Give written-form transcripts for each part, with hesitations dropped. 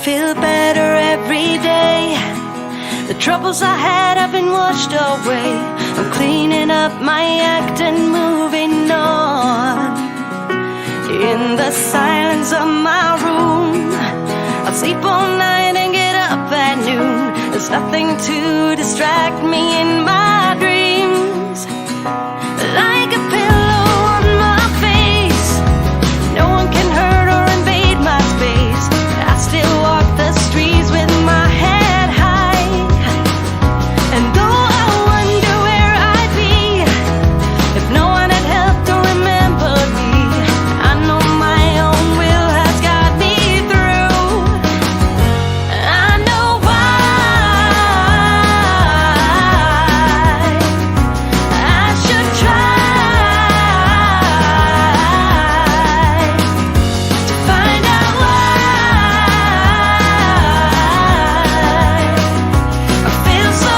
feel better every day. The troubles I had have been washed away. I'm cleaning up my act and moving on. In the silence of my room, I'll sleep all night and get up at noon. There's nothing to distract me in my dreams. Like a pillow on my face, no one can hurt or invade my space. I still walk the streets with my head high. And though I wonder where I'd be if no one had helped or remembered me, I know my own will has got me through. I know why I should try to find out why I feel so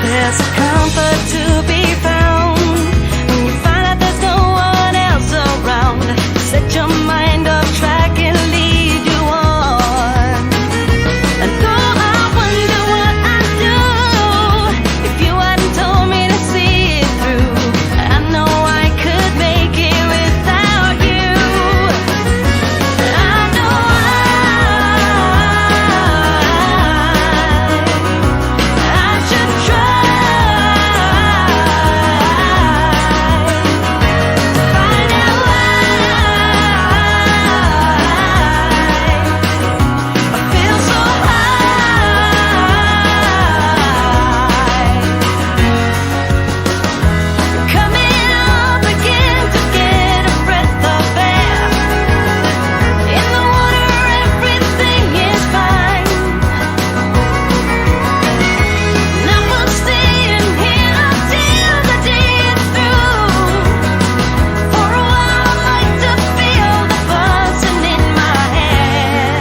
There's a comfort to be found when you find out there's no one else around. Set your mind off track and lead you on. And though I wonder what I'd do if you hadn't told me to see it through, I know I could make it without you. I know I should try to find out why I feel so high. Coming up again to get a breath of air. In the water everything is fine. Now I'm staying here until the day is through. For a while I like to feel the buzzing in my head.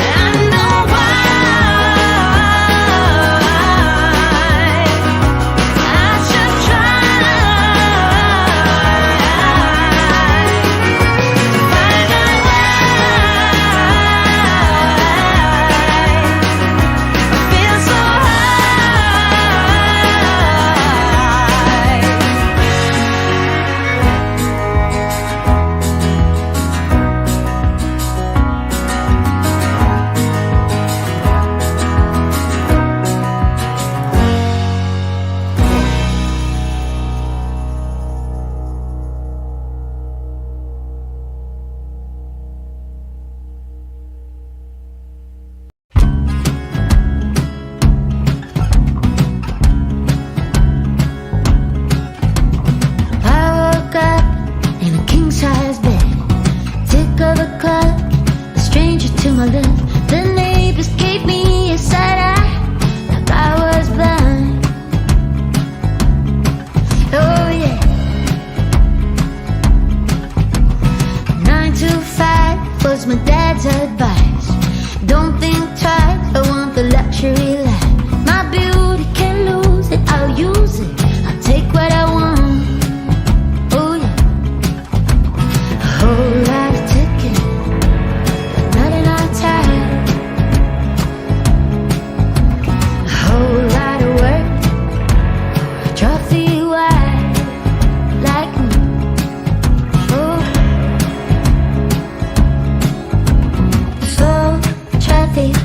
I know why I should try to find out why I feel so I woke up in a king-size bed. Tick of the clock, a stranger to my left. The neighbors gave me a side eye, like I was blind. Oh yeah. 9 to 5 was my dad's advice. Don't think twice, I want the luxury life. My beauty can lose it, I'll use it. I'll take what I want. Oh yeah. A whole lot of ticking, but not enough time. A whole lot of work for a trophy wife like me. Oh, slow traffic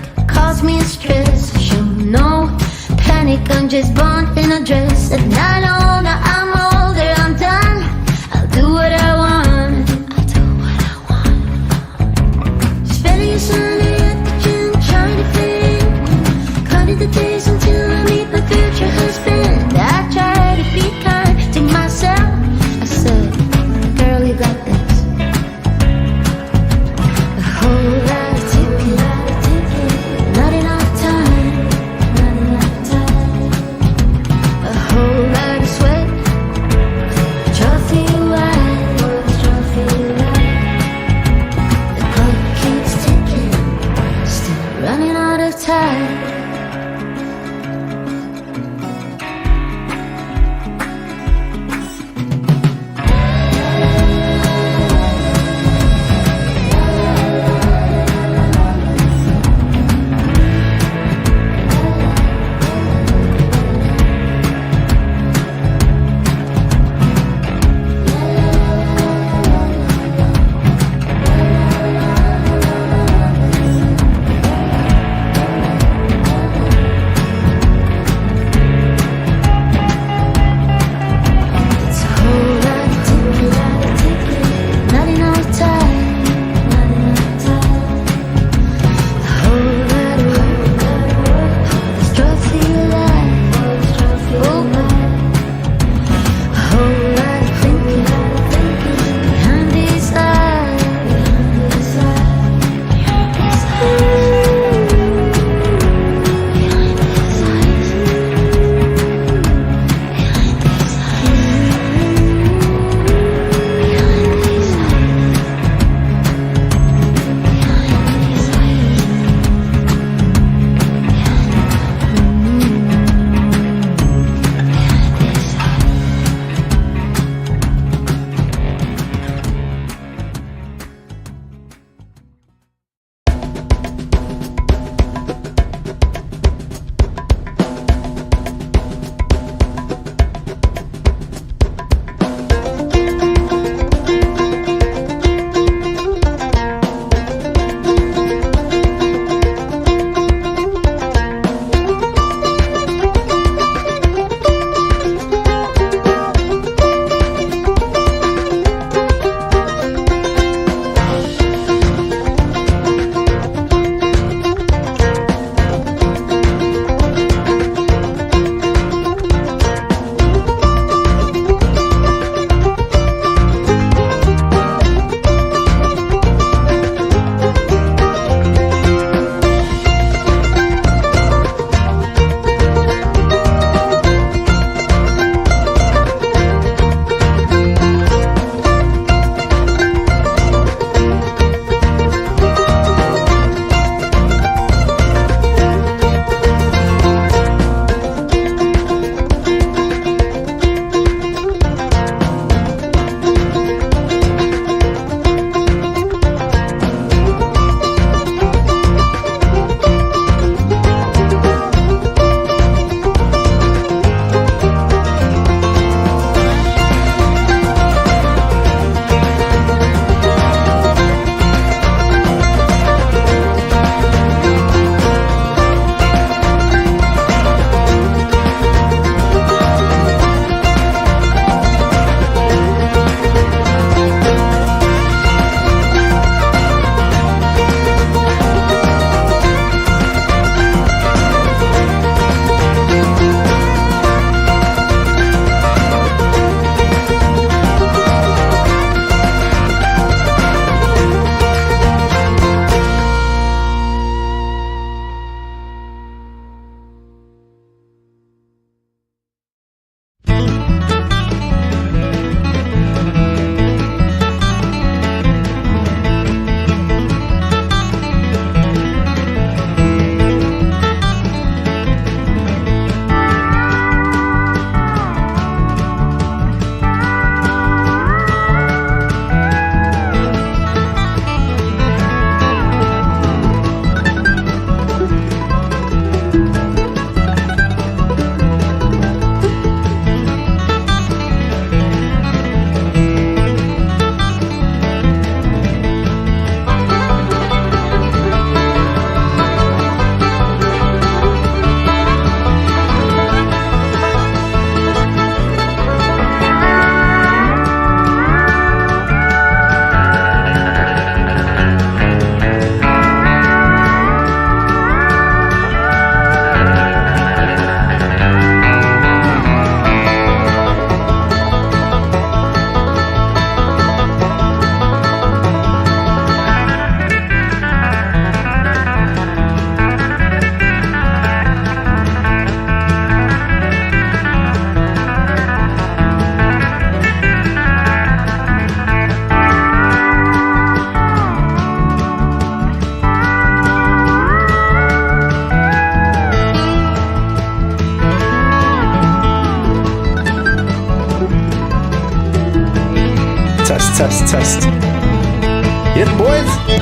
podcast. Hit boys.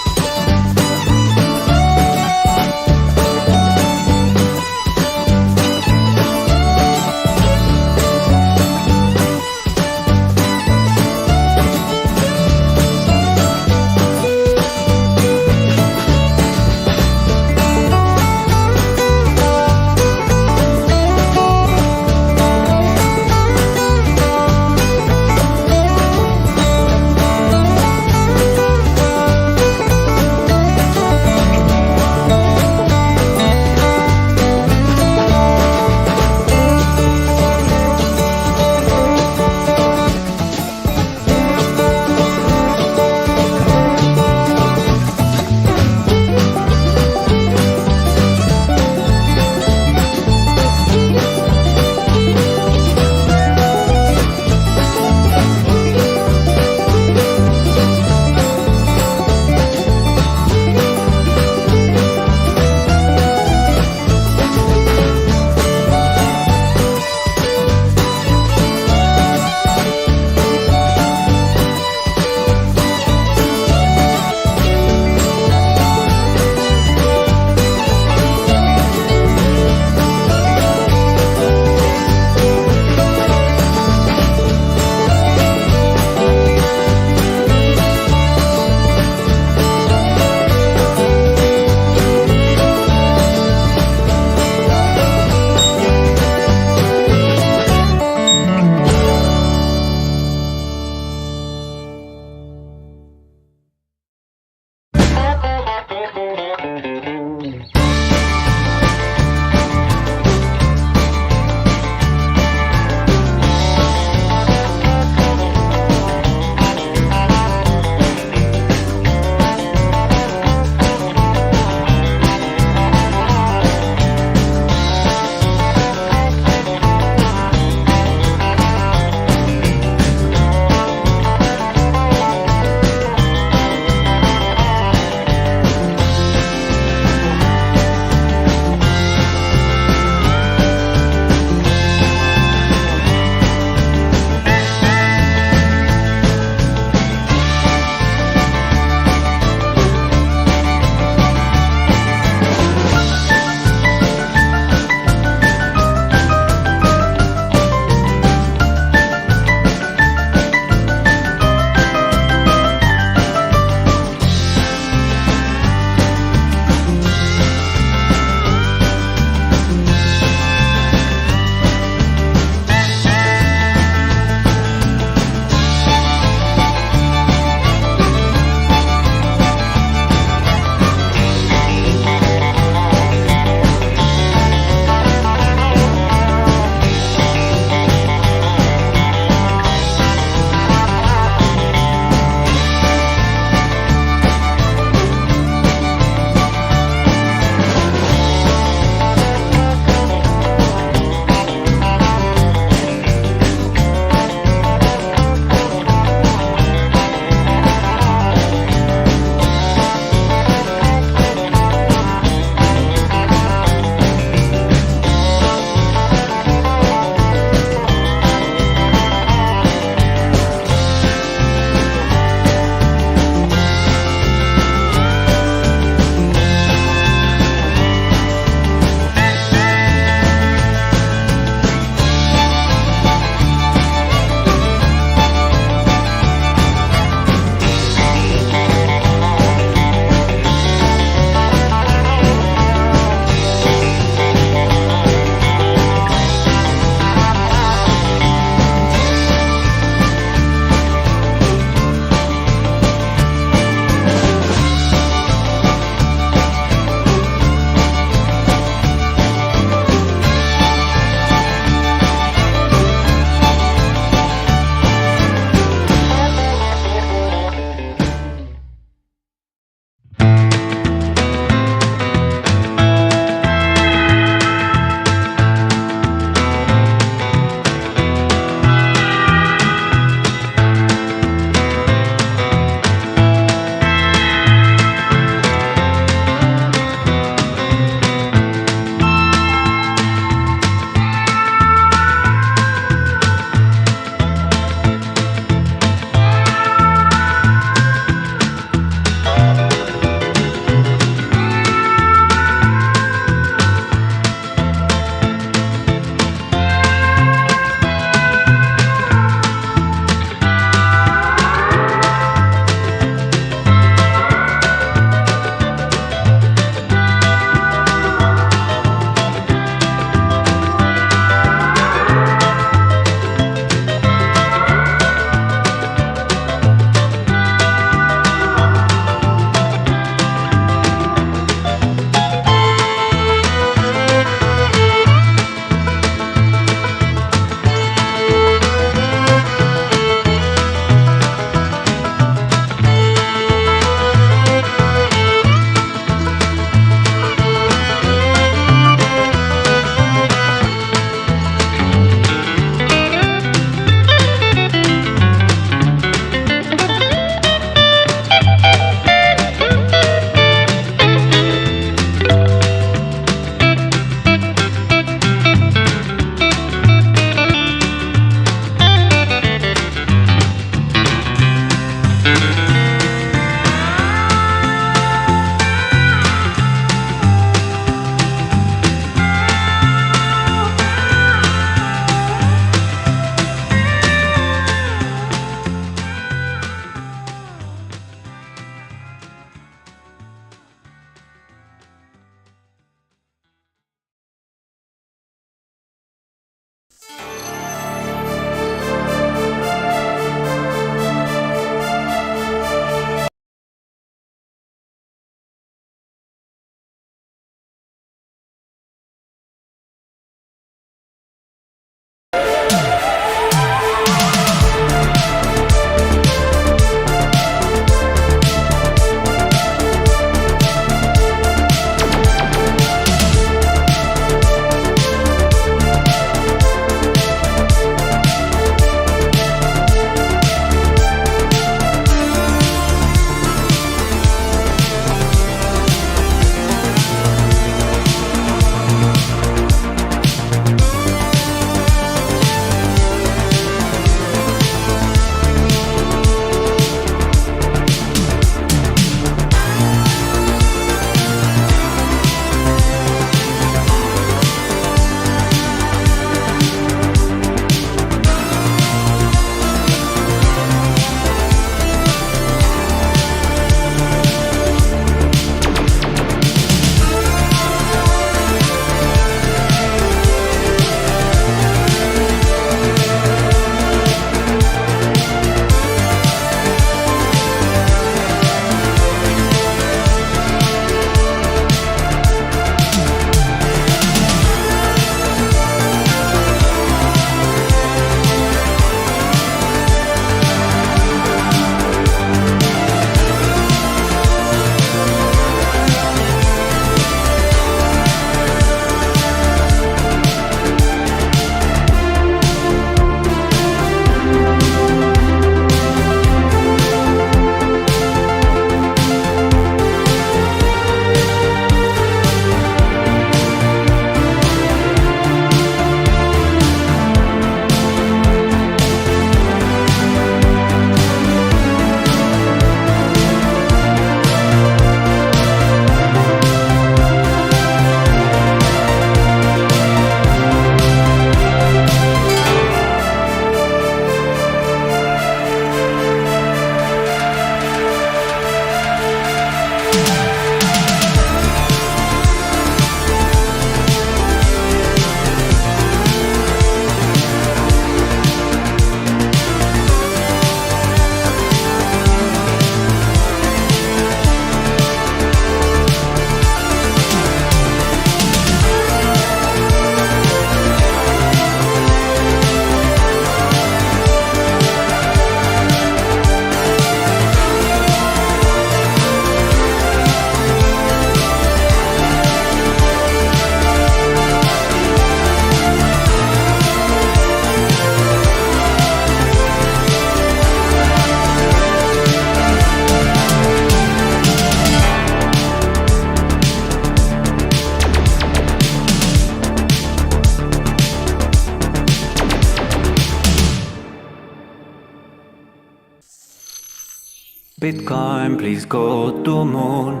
Bitcoin, please go to moon.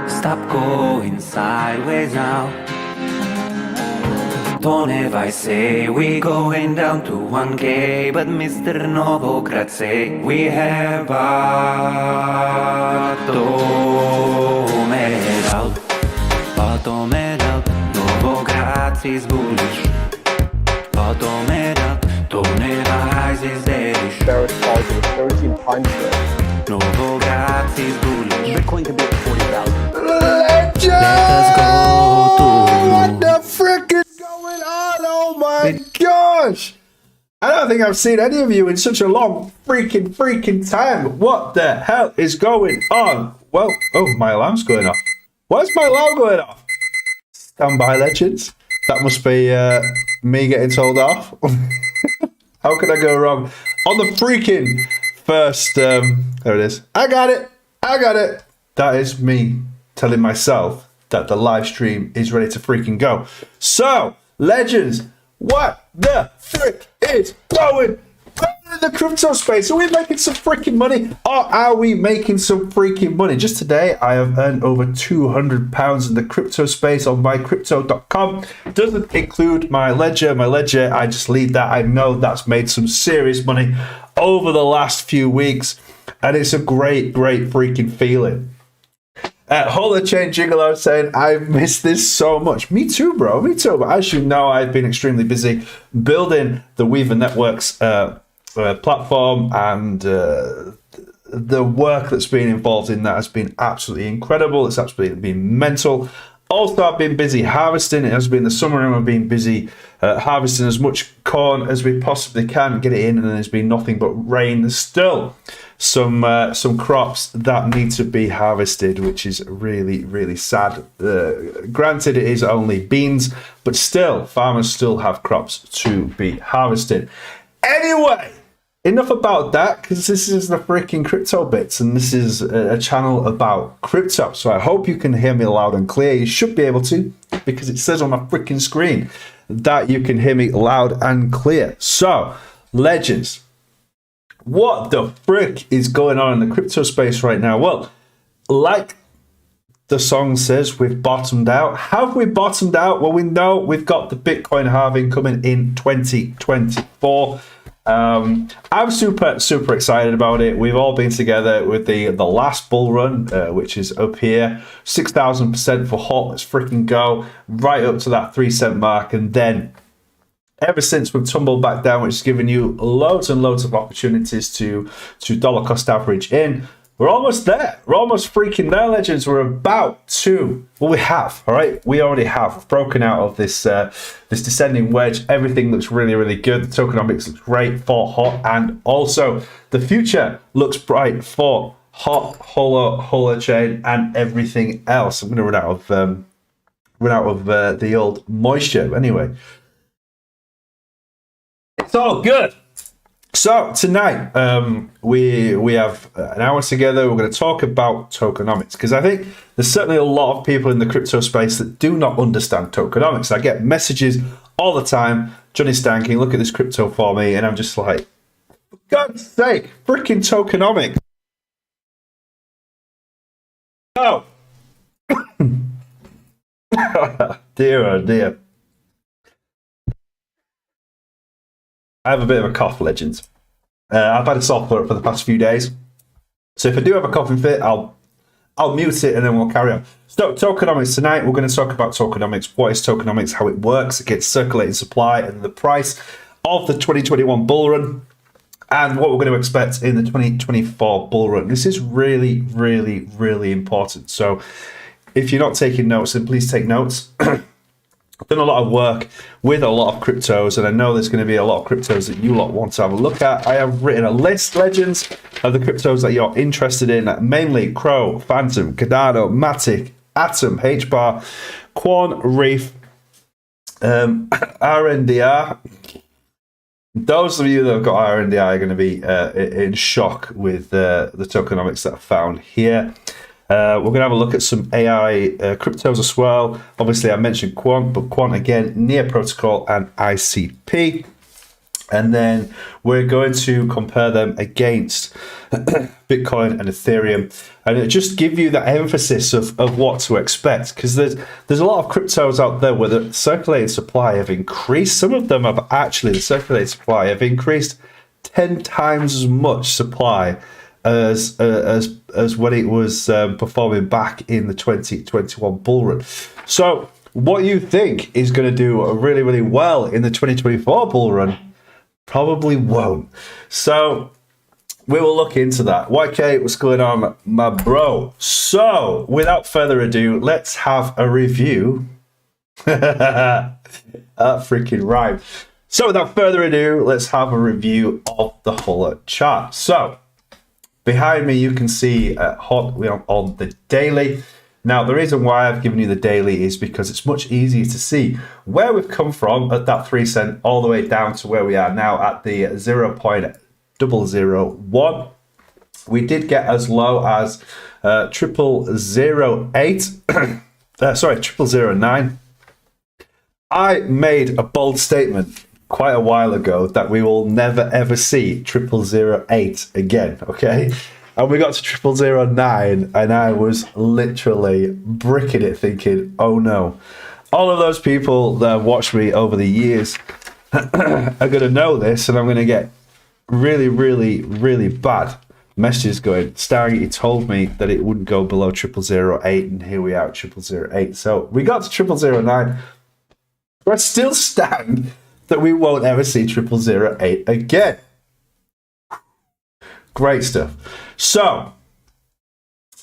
Stop going sideways now. Don't ever say we going down to 1K, but Mr. Novo grazie, we have bottomed out, Novo grazie is bullish. Bottomed out, don't ever rise is deadish. Barrett's target 13 times there. Novo grazie is bullish. Bitcoin could be at 40,000. Let us go to What the frick is going on? Oh my gosh! I don't think I've seen any of you in such a long freaking time. What the hell is going on? Well, oh, my alarm's going off. Why's my alarm going off? Stand by, legends. That must be me getting told off. How could I go wrong? On the freaking first, there it is. I got it. That is me telling myself that the live stream is ready to freaking go. So, legends, what the frick is going on in the crypto space? Are we making some freaking money, or are we making some freaking money? Just today, I have earned over £200 in the crypto space on mycrypto.com. Doesn't include my ledger. My ledger, I just leave that. I know that's made some serious money over the last few weeks, and it's a great freaking feeling. Holochain Gigolo saying, I've missed this so much. Me too, bro. Me too. But as you know, I've been extremely busy building the Weaver Networks platform, and the work that's been involved in that has been absolutely incredible. It's absolutely been mental. Also, I've been busy harvesting. It has been the summer, and I've been busy harvesting as much corn as we possibly can, get it in, and there's been nothing but rain. There's still some crops that need to be harvested, which is really sad. Granted, it is only beans, but still, farmers still have crops to be harvested. Anyway, enough about that, because this is the freaking CryptoBits, and this is a channel about crypto. So I hope you can hear me loud and clear. You should be able to, because it says on my freaking screen that you can hear me loud and clear. So, legends, what the frick is going on in the crypto space right now? Well, like the song says, we've bottomed out. Have we bottomed out? Well, we know we've got the Bitcoin halving coming in 2024. I'm super excited about it. We've all been together with the last bull run, which is up here, 6,000% for HOT. Let's freaking go right up to that 3 cent mark, and then ever since we've tumbled back down, which has given you loads and loads of opportunities to dollar cost average in. We're almost there. We're almost freaking there, legends. We're about to. Well, we have. All right, we already have. We've broken out of this this descending wedge. Everything looks really good. The tokenomics looks great for HOT, and also the future looks bright for HOT Holochain and everything else. I'm going to run out of the old moisture. Anyway, it's all good. So tonight we have an hour together. We're going to talk about tokenomics, because I think there's certainly a lot of people in the crypto space that do not understand tokenomics. I get messages all the time, Jonny Stang, can you look at this crypto for me? And I'm just like, for God's sake, freaking tokenomics. Oh, dear, oh dear. I have a bit of a cough, legends. I've had a soft throat for the past few days, so if I do have a coughing fit, I'll mute it and then we'll carry on. So, tokenomics tonight. We're going to talk about tokenomics. What is tokenomics? How it works against circulating supply and the price of the 2021 bull run, and what we're going to expect in the 2024 bull run. This is really important. So, if you're not taking notes, then please take notes. I've done a lot of work with a lot of cryptos, and I know there's going to be a lot of cryptos that you lot want to have a look at. I have written a list, legends, of the cryptos that you're interested in, mainly Crow, Phantom, Cardano, Matic, Atom, HBAR, Quan, Reef, RNDR. Those of you that have got RNDR are going to be in shock with the tokenomics that I found here. We're going to have a look at some AI cryptos as well. Obviously, I mentioned Quant, but Quant again, Near Protocol and ICP. And then we're going to compare them against Bitcoin and Ethereum, and it just give you that emphasis of what to expect, because there's a lot of cryptos out there where the circulating supply have increased. Some of them have actually, the circulating supply have increased 10 times as much supply as when it was performing back in the 2021 bull run. So what you think is going to do really, really well in the 2024 bull run probably won't. So we will look into that. YK, what's going on, my bro? So without further ado, let's have a review. That freaking rhyme. So without further ado, let's have a review of the Holo chart. So behind me, you can see HOT. We are on the daily. Now, the reason why I've given you the daily is because it's much easier to see where we've come from at that 3 cent all the way down to where we are now at the 0.001. We did get as low as 0008, sorry, 0009. I made a bold statement quite a while ago that we will never ever see 0008 again, okay? And we got to 0009 and I was literally bricking it thinking, oh no. All of those people that have watched me over the years are going to know this, and I'm going to get really, really, really bad messages going, Stang, he told me that it wouldn't go below 0008, and here we are at 0008. So we got to 0009. But I still stand that we won't ever see 0008 again. Great stuff. So,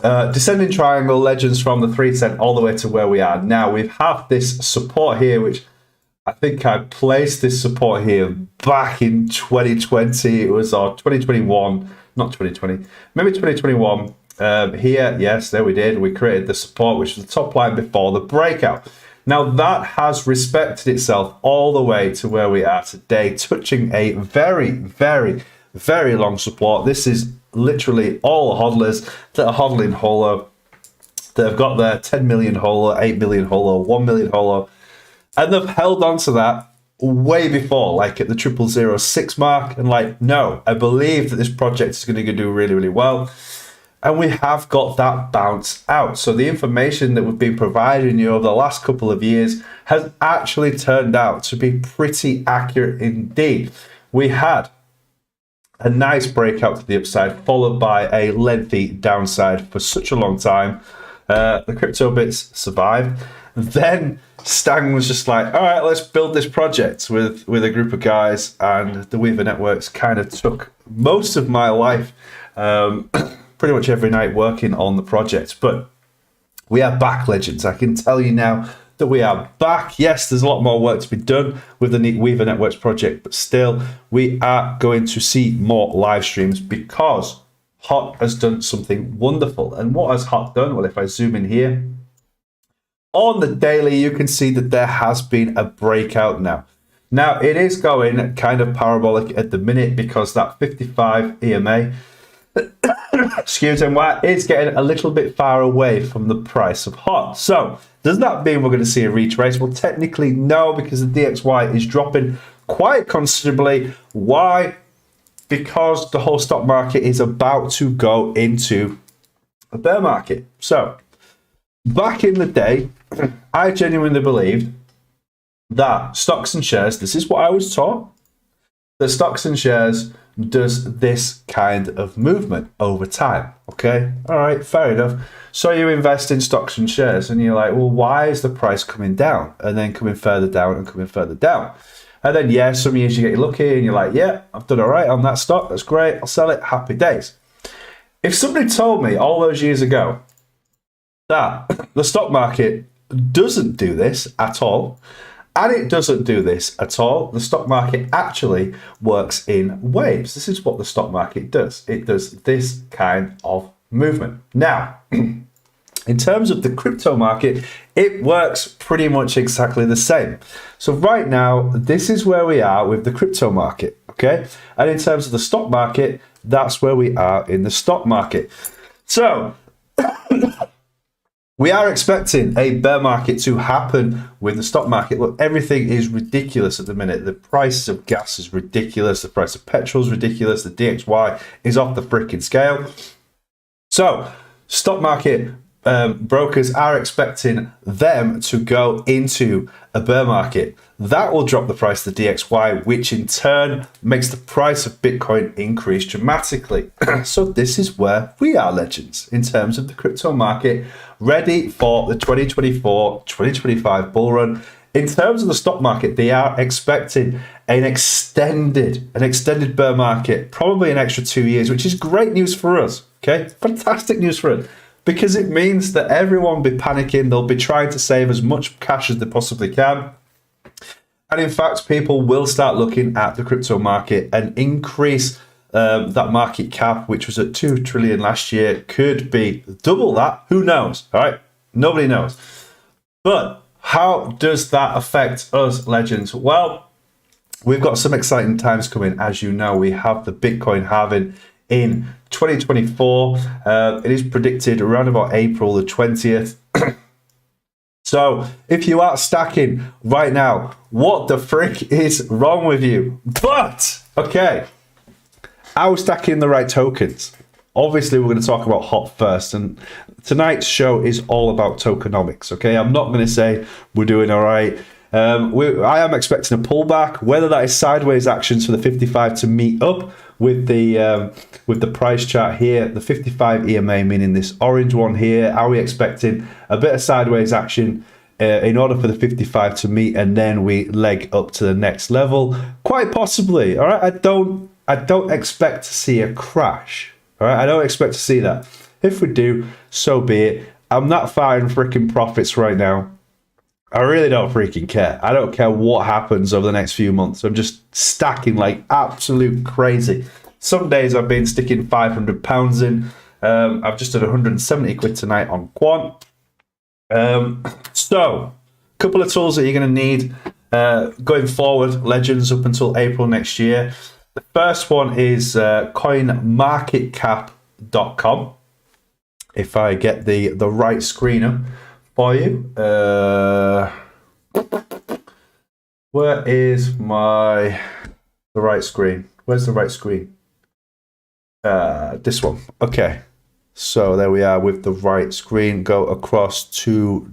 descending triangle legends from the 3 cent all the way to where we are now. We have this support here, which I think I placed this support here back in 2020. It was our 2021, not 2020, maybe 2021. Here, yes, there we did. We created the support, which was the top line before the breakout. Now that has respected itself all the way to where we are today, touching a very, very, very long support. This is literally all hodlers that are hodling Holo, that have got their 10 million Holo, 8 million Holo, 1 million Holo, and they've held on to that way before, like at the 0006 mark, and like, no, I believe that this project is going to do really, really well. And we have got that bounce out. So the information that we've been providing you over the last couple of years has actually turned out to be pretty accurate indeed. We had a nice breakout to the upside, followed by a lengthy downside for such a long time. The CryptoBits survived. Then Stang was just like, all right, let's build this project with a group of guys, and the Weaver Networks kind of took most of my life, pretty much every night working on the project. But we are back, legends. I can tell you now that we are back. Yes, there's a lot more work to be done with the Weaver Networks project, but still, we are going to see more live streams because HOT has done something wonderful. And what has HOT done? Well, if I zoom in here, on the daily, you can see that there has been a breakout now. Now, it is going kind of parabolic at the minute because that 55 EMA, excuse me, is getting a little bit far away from the price of HOT. So, does that mean we're going to see a retrace? Well, technically, no, because the DXY is dropping quite considerably. Why? Because the whole stock market is about to go into a bear market. So, back in the day, I genuinely believed that stocks and shares, this is what I was taught, that stocks and shares does this kind of movement over time. Okay, all right, fair enough. So you invest in stocks and shares and you're like, well, why is the price coming down and then coming further down and coming further down? And then, yeah, some years you get lucky and you're like, yeah, I've done all right on that stock. That's great. I'll sell it. Happy days. If somebody told me all those years ago that the stock market doesn't do this at all, and it doesn't do this at all, the stock market actually works in waves. This is what the stock market does. It does this kind of movement. Now, in terms of the crypto market, it works pretty much exactly the same. So right now, this is where we are with the crypto market, okay? And in terms of the stock market, that's where we are in the stock market. So We are expecting a bear market to happen with the stock market. Look, everything is ridiculous at the minute. The price of gas is ridiculous. The price of petrol is ridiculous. The DXY is off the freaking scale. So, stock market brokers are expecting them to go into a bear market. That will drop the price of the DXY, which in turn makes the price of Bitcoin increase dramatically. So this is where we are, legends, in terms of the crypto market, ready for the 2024-2025 bull run. In terms of the stock market, they are expecting an extended bear market, probably an extra 2 years, which is great news for us. Okay, fantastic news for us. Because it means that everyone will be panicking. They'll be trying to save as much cash as they possibly can. And in fact, people will start looking at the crypto market and increase that market cap, which was at 2 trillion last year, could be double that. Who knows? All right. Nobody knows. But how does that affect us, legends? Well, we've got some exciting times coming. As you know, we have the Bitcoin halving in 2024. It is predicted around about April the 20th. So if you are stacking right now, what the frick is wrong with you? But, okay, are we stacking the right tokens? Obviously, we're going to talk about HOT first, and tonight's show is all about tokenomics, okay? I'm not going to say we're doing all right. I am expecting a pullback, whether that is sideways actions for the 55 to meet up with the price chart here, the 55 EMA, meaning this orange one here. Are we expecting a bit of sideways action in order for the 55 to meet, and then we leg up to the next level? Quite possibly. All right, I don't expect to see a crash. All right, I don't expect to see that. If we do, so be it. I'm not firing freaking profits right now. I really don't freaking care. I don't care what happens over the next few months. I'm just stacking like absolute crazy. Some days I've been sticking £500 in. I've just done 170 quid tonight on Quant. So, a couple of tools that you're going to need going forward, legends, up until April next year. The first one is coinmarketcap.com. If I get the right screener for you. Where is the right screen? Where's the right screen? This one. Okay. So there we are with the right screen. Go across to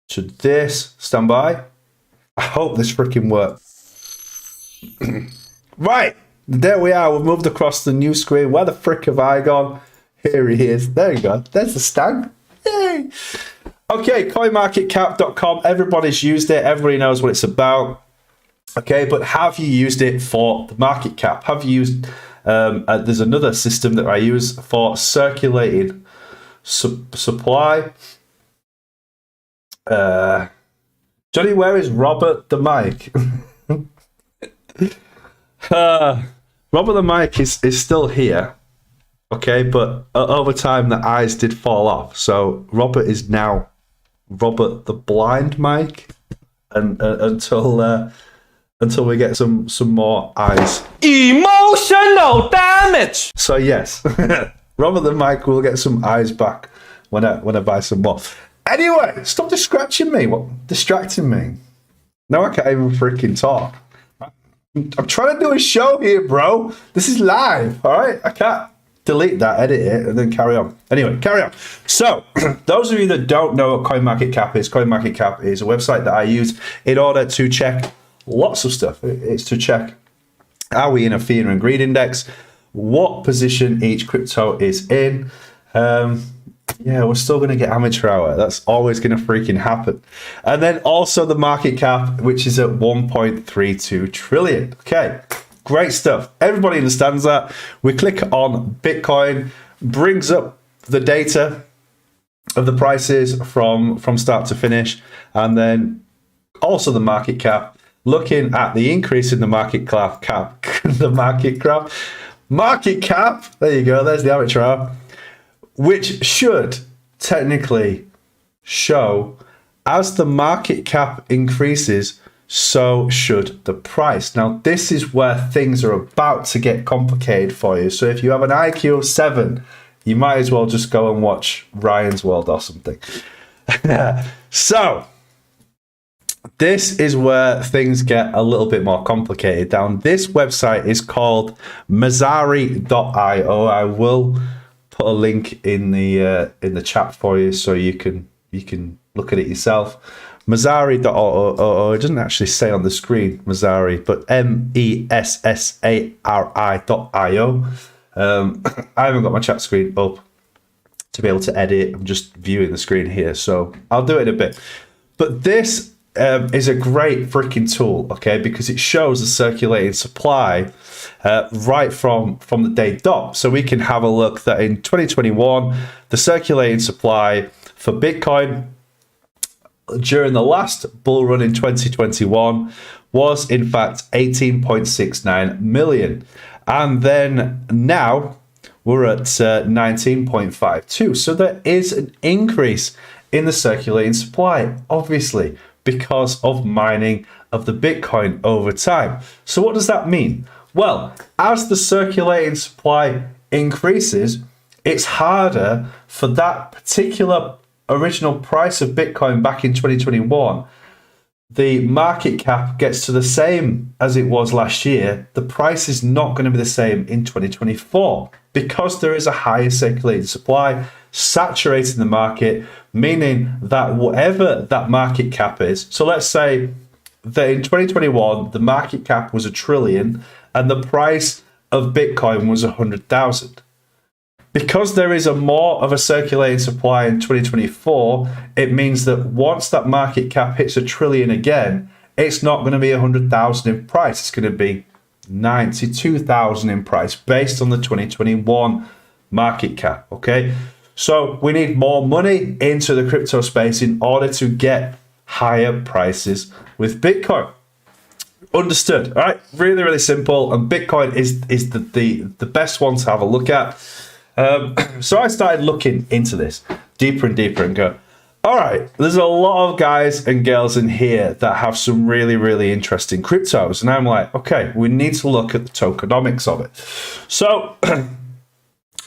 this. Stand by. I hope this freaking works. Right. There we are. We've moved across the new screen. Where the frick have I gone? Here he is. There you go. There's the Stang. Yay. Okay, coinmarketcap.com. Everybody's used it. Everybody knows what it's about. Okay, but have you used it for the market cap? Have you used... there's another system that I use for circulating supply. Johnny, where is Robert the mic? Robert the mic is still here. Okay, but over time the eyes did fall off. So Robert is now Robert the blind mic, and until we get some more eyes. Emotional damage. So yes, Robert the mic will get some eyes back when I buy some more. Anyway, stop distracting me. Distracting me? Now I can't even freaking talk. I'm trying to do a show here, bro. This is live. All right, I can't delete that, edit it, and then carry on. Anyway, carry on. So, those of you that don't know what CoinMarketCap is a website that I use in order to check lots of stuff. It's to check, are we in a fear and greed index? What position each crypto is in? Yeah, we're still going to get amateur hour. That's always going to freaking happen. And then also the market cap, which is at 1.32 trillion. Okay. Great stuff. Everybody understands that. We click on Bitcoin, brings up the data of the prices from start to finish, and then also the market cap, looking at the increase in the market cap, there you go, there's the amateur hour, which should technically show as the market cap increases, so should the price. Now, this is where things are about to get complicated for you. So if you have an IQ of 7, you might as well just go and watch Ryan's World or something. So, this is where things get a little bit more complicated. Down this website is called Messari.io. I will put a link in the chat for you so you can look at it yourself. Messari.io. It doesn't actually say on the screen Messari, but Messari.io. I haven't got my chat screen up to be able to edit. I'm just viewing the screen here, so I'll do it in a bit. But this is a great freaking tool, okay, because it shows the circulating supply right from the day dot. So we can have a look that in 2021, the circulating supply for Bitcoin during the last bull run in 2021 was in fact 18.69 million. And then now we're at 19.52. So there is an increase in the circulating supply, obviously, because of mining of the Bitcoin over time. So what does that mean? Well, as the circulating supply increases, it's harder for that particular original price of Bitcoin back in 2021. The market cap gets to the same as it was last year. The price is not going to be the same in 2024 because there is a higher circulating supply saturating the market, meaning that whatever that market cap is, so let's say that in 2021 the market cap was $1 trillion and the price of Bitcoin was 100,000. Because there is a more of a circulating supply in 2024, it means that once that market cap hits $1 trillion again, it's not going to be 100,000 in price. It's going to be 92,000 in price based on the 2021 market cap. Okay, so we need more money into the crypto space in order to get higher prices with Bitcoin. Understood? All right, really, really simple. And Bitcoin is the best one to have a look at. So I started looking into this deeper and deeper and go, all right, there's a lot of guys and girls in here that have some really, really interesting cryptos. And I'm like, okay, we need to look at the tokenomics of it. So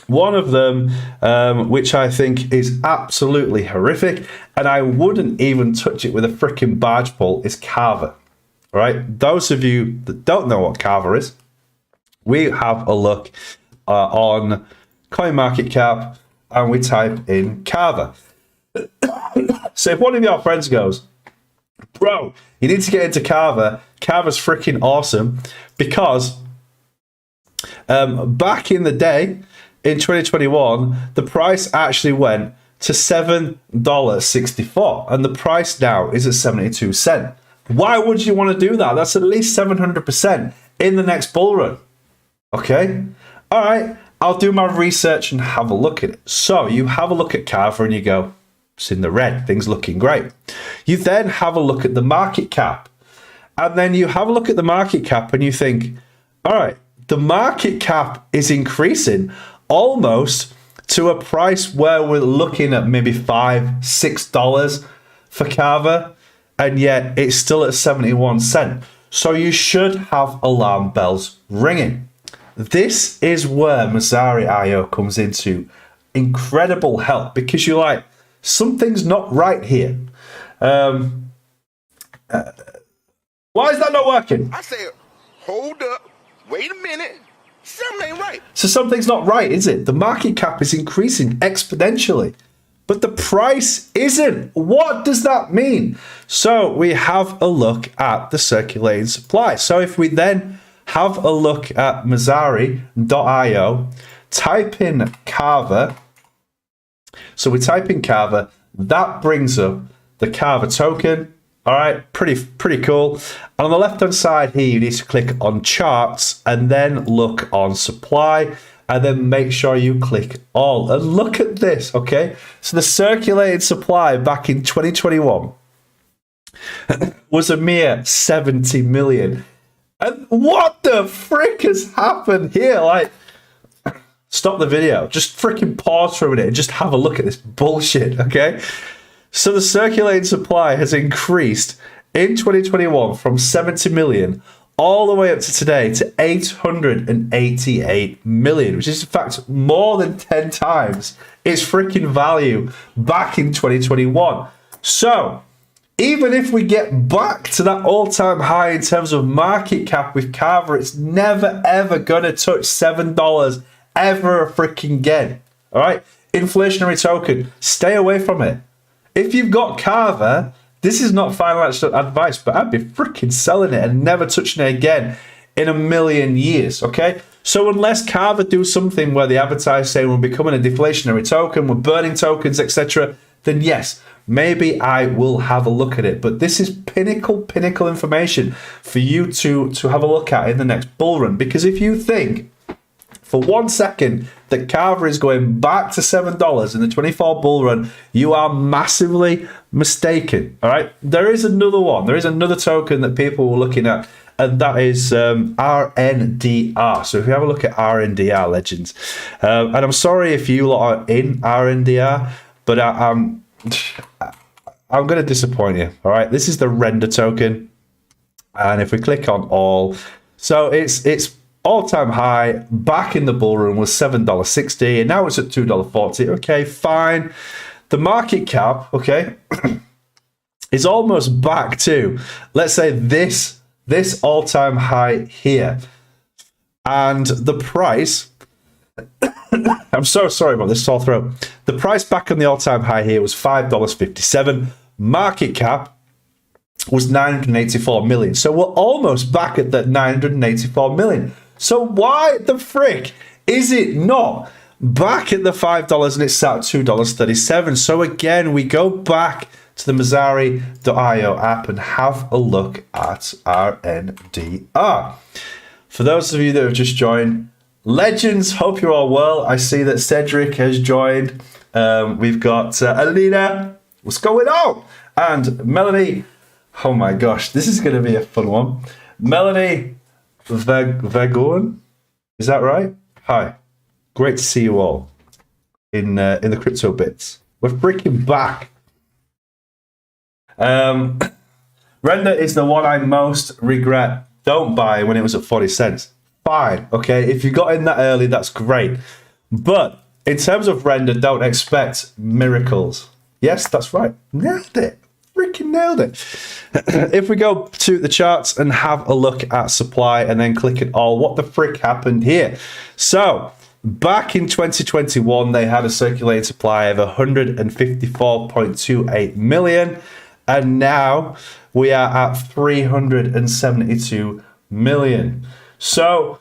one of them, which I think is absolutely horrific, and I wouldn't even touch it with a freaking barge pole, is Carver. All right, those of you that don't know what Carver is, we have a look on CoinMarketCap and we type in Carver. So if one of your friends goes, bro, you need to get into Carver, Carver's freaking awesome because back in the day in 2021, the price actually went to $7.64 and the price now is at 72 cents. Why would you want to do that? That's at least 700% in the next bull run. Okay, all right, I'll do my research and have a look at it. So you have a look at Carver and you go, it's in the red, things looking great. You then have a look at the market cap. And then you have a look at the market cap and you think, all right, the market cap is increasing almost to a price where we're looking at maybe $5, $6 for Carver, and yet it's still at 71 cents. So you should have alarm bells ringing. This is where Messari.io comes into incredible help because you're like, something's not right here. Why is that not working? I said, hold up, wait a minute, something ain't right. So something's not right, is it? The market cap is increasing exponentially, but the price isn't. What does that mean? So we have a look at the circulating supply. So if we then have a look at Messari.io, type in Carver. So we type in Carver, that brings up the Carver token. All right, pretty cool. And on the left-hand side here, you need to click on charts and then look on supply and then make sure you click all. And look at this, okay? So the circulating supply back in 2021 was a mere 70 million. And what the frick has happened here? Like, stop the video. Just freaking pause for a minute and just have a look at this bullshit, okay? So the circulating supply has increased in 2021 from 70 million all the way up to today to 888 million, which is in fact more than 10 times its freaking value back in 2021. So even if we get back to that all-time high in terms of market cap with Carver, it's never ever gonna touch $7 ever freaking again. All right, inflationary token, stay away from it. If you've got Carver, this is not financial advice, but I'd be freaking selling it and never touching it again in a million years, okay? So unless Carver do something where they advertise saying we're becoming a deflationary token, we're burning tokens, etc., then yes, maybe I will have a look at it. But this is pinnacle information for you to have a look at in the next bull run. Because if you think for 1 second that Carver is going back to $7 in the 24 bull run, you are massively mistaken. All right, there is another one. There is another token that people were looking at, and that is RNDR. So if you have a look at RNDR, legends, and I'm sorry if you lot are in RNDR, but I'm going to disappoint you. All right, this is the render token, and if we click on all, so it's all-time high back in the bull run was $7.60, and now it's at $2.40. Okay, fine. The market cap, okay, is almost back to, let's say, this all-time high here. And the price, I'm so sorry about this sore throat. The price back on the all-time high here was $5.57. Market cap was 984 million. So we're almost back at that 984 million. So why the frick is it not back at the $5 and it's sat at $2.37? So again, we go back to the Mazari.io app and have a look at RNDR. For those of you that have just joined, legends, hope you're all well. I see that Cedric has joined. We've got Alina, what's going on? And Melanie, oh my gosh, this is going to be a fun one. Melanie Vagon, is that right? Hi, great to see you all in the CryptoBits. We're freaking back. Render is the one I most regret. Don't buy when it was at 40 cents. Fine, okay. If you got in that early, that's great. But in terms of render, don't expect miracles. Yes, that's right. Nailed it. Freaking nailed it. If we go to the charts and have a look at supply and then click it all, what the frick happened here? So back in 2021, they had a circulating supply of 154.28 million. And now we are at 372 million. So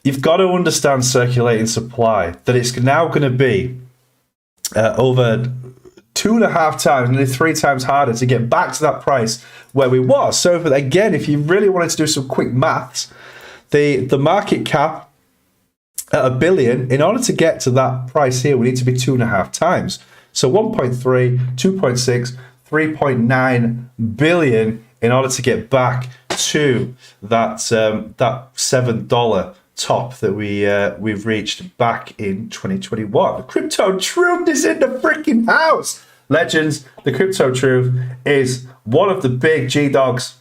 you've got to understand circulating supply, that it's now going to be over 2.5 times, nearly 3 times harder to get back to that price where we was. So again, if you really wanted to do some quick maths, the market cap at $1 billion, in order to get to that price here, we need to be 2.5 times. So 1.3, 2.6, 3.9 billion in order to get back to that that $7 top that we've reached back in 2021. The Crypto Truth is in the freaking house. Legends, the Crypto Truth is one of the big G-dogs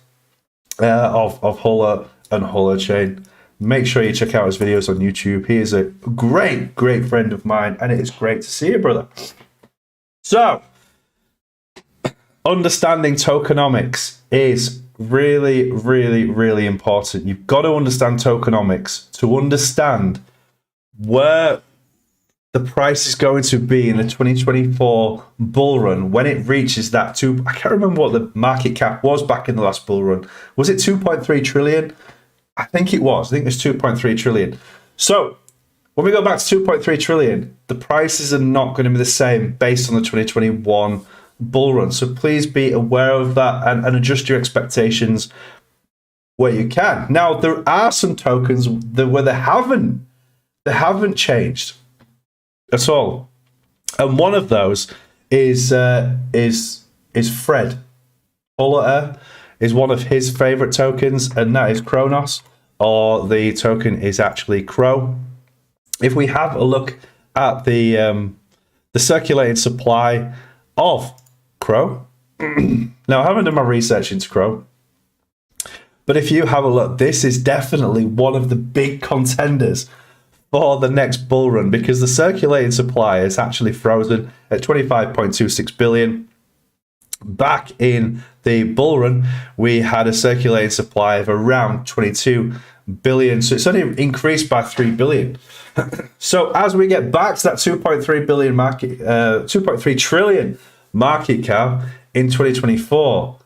of Hola and Holochain. Make sure you check out his videos on YouTube. He is a great friend of mine, and it is great to see you, brother. So, understanding tokenomics is really important. You've got to understand tokenomics to understand where the price is going to be in the 2024 bull run when it reaches that I can't remember what the market cap was back in the last bull run. Was it 2.3 trillion? I think it was. I think it's 2.3 trillion. So when we go back to 2.3 trillion, the prices are not going to be the same based on the 2021 bull run. So please be aware of that and adjust your expectations where you can. Now, there are some tokens where they haven't changed at all. And one of those is Fred. Hola is one of his favorite tokens, and that is Kronos, or the token is actually Crow. If we have a look at the circulating supply of Crow, now I haven't done my research into Crow, But if you have a look, this is definitely one of the big contenders for the next bull run, because the circulating supply is actually frozen at 25.26 billion. Back in the bull run, we had a circulating supply of around 22 billion. So it's only increased by 3 billion. So as we get back to that 2.3 billion market, 2.3 trillion market cap in 2024,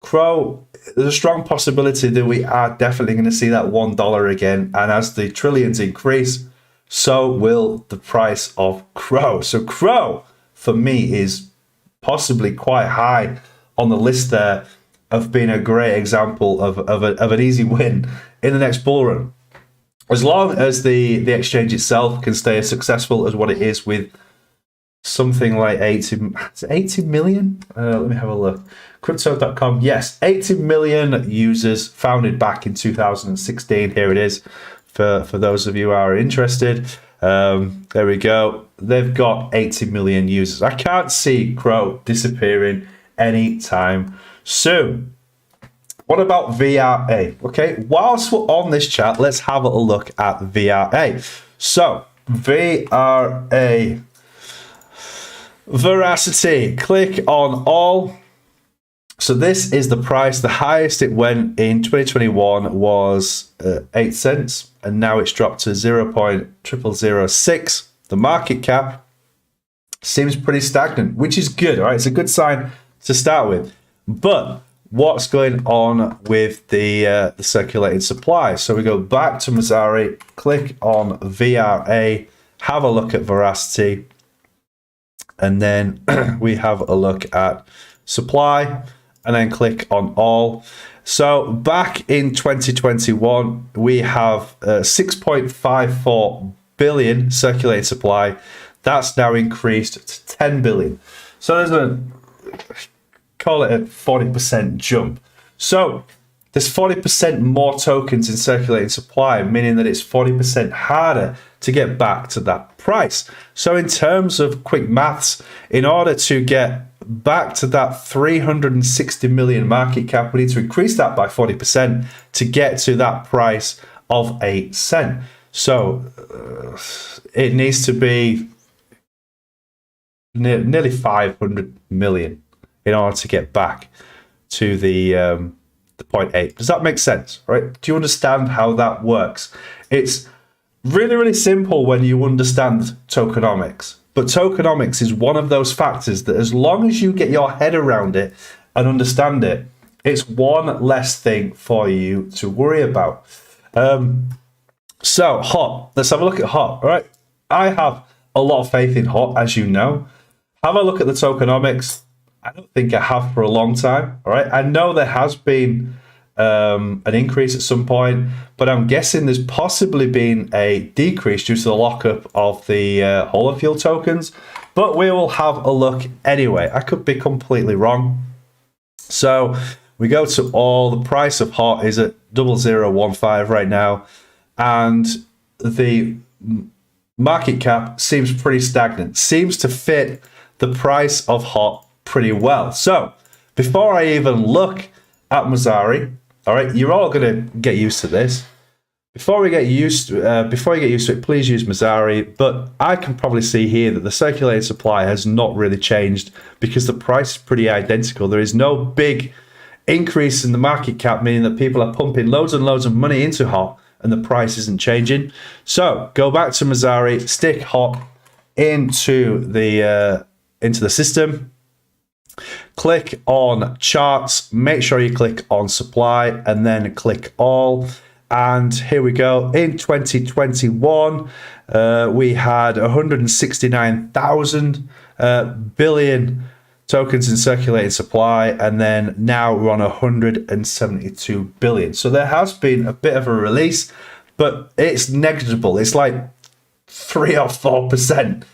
Crow, there's a strong possibility that we are definitely going to see that $1 again. And as the trillions increase, so will the price of Crow. So Crow, for me, is possibly quite high on the list there of being a great example of an easy win in the next bull run. As long as the exchange itself can stay as successful as what it is with something like 80 million? Let me have a look. Crypto.com, yes, 80 million users, founded back in 2016. Here it is for those of you who are interested. There we go. They've got 80 million users. I can't see Crow disappearing anytime soon. What about VRA? Okay, whilst we're on this chat, let's have a look at VRA. So, VRA. Veracity, click on all. So this is the price. The highest it went in 2021 was 8 cents, and now it's dropped to 0.0006. The market cap seems pretty stagnant, which is good. All right, it's a good sign to start with. But what's going on with the circulating supply? So we go back to Messari, click on VRA, have a look at Veracity, and then we have a look at supply, and then click on all. So back in 2021, we have 6.54 billion circulating supply. That's now increased to 10 billion. So there's call it a 40% jump. So there's 40% more tokens in circulating supply, meaning that it's 40% harder to get back to that price. So in terms of quick maths, in order to get back to that 360 million market cap, we need to increase that by 40% to get to that price of 8 cents. So it needs to be nearly 500 million in order to get back to the 0.8. Does that make sense? Right? Do you understand how that works? It's really, really simple when you understand tokenomics. But tokenomics is one of those factors that, as long as you get your head around it and understand it, it's one less thing for you to worry about. So HOT, let's have a look at HOT. All right, I have a lot of faith in HOT, as you know. Have a look at the tokenomics. I don't think I have for a long time. All right, I know there has been an increase at some point, but I'm guessing there's possibly been a decrease due to the lockup of the Holofuel tokens. But we will have a look anyway. I could be completely wrong. So we go to all. The price of HOT is at 0015 right now, and the market cap seems pretty stagnant. Seems to fit the price of HOT pretty well. So before I even look at Messari, all right, you're all going to get used to this. Before you get used to it, please use Messari. But I can probably see here that the circulating supply has not really changed because the price is pretty identical. There is no big increase in the market cap, meaning that people are pumping loads and loads of money into HOT and the price isn't changing. So go back to Messari, stick HOT into the system. Click on charts, make sure you click on supply, and then click all. And here we go. In 2021, we had 169,000 billion tokens in circulating supply, and then now we're on 172 billion. So there has been a bit of a release, but it's negligible. It's like 3 or 4%.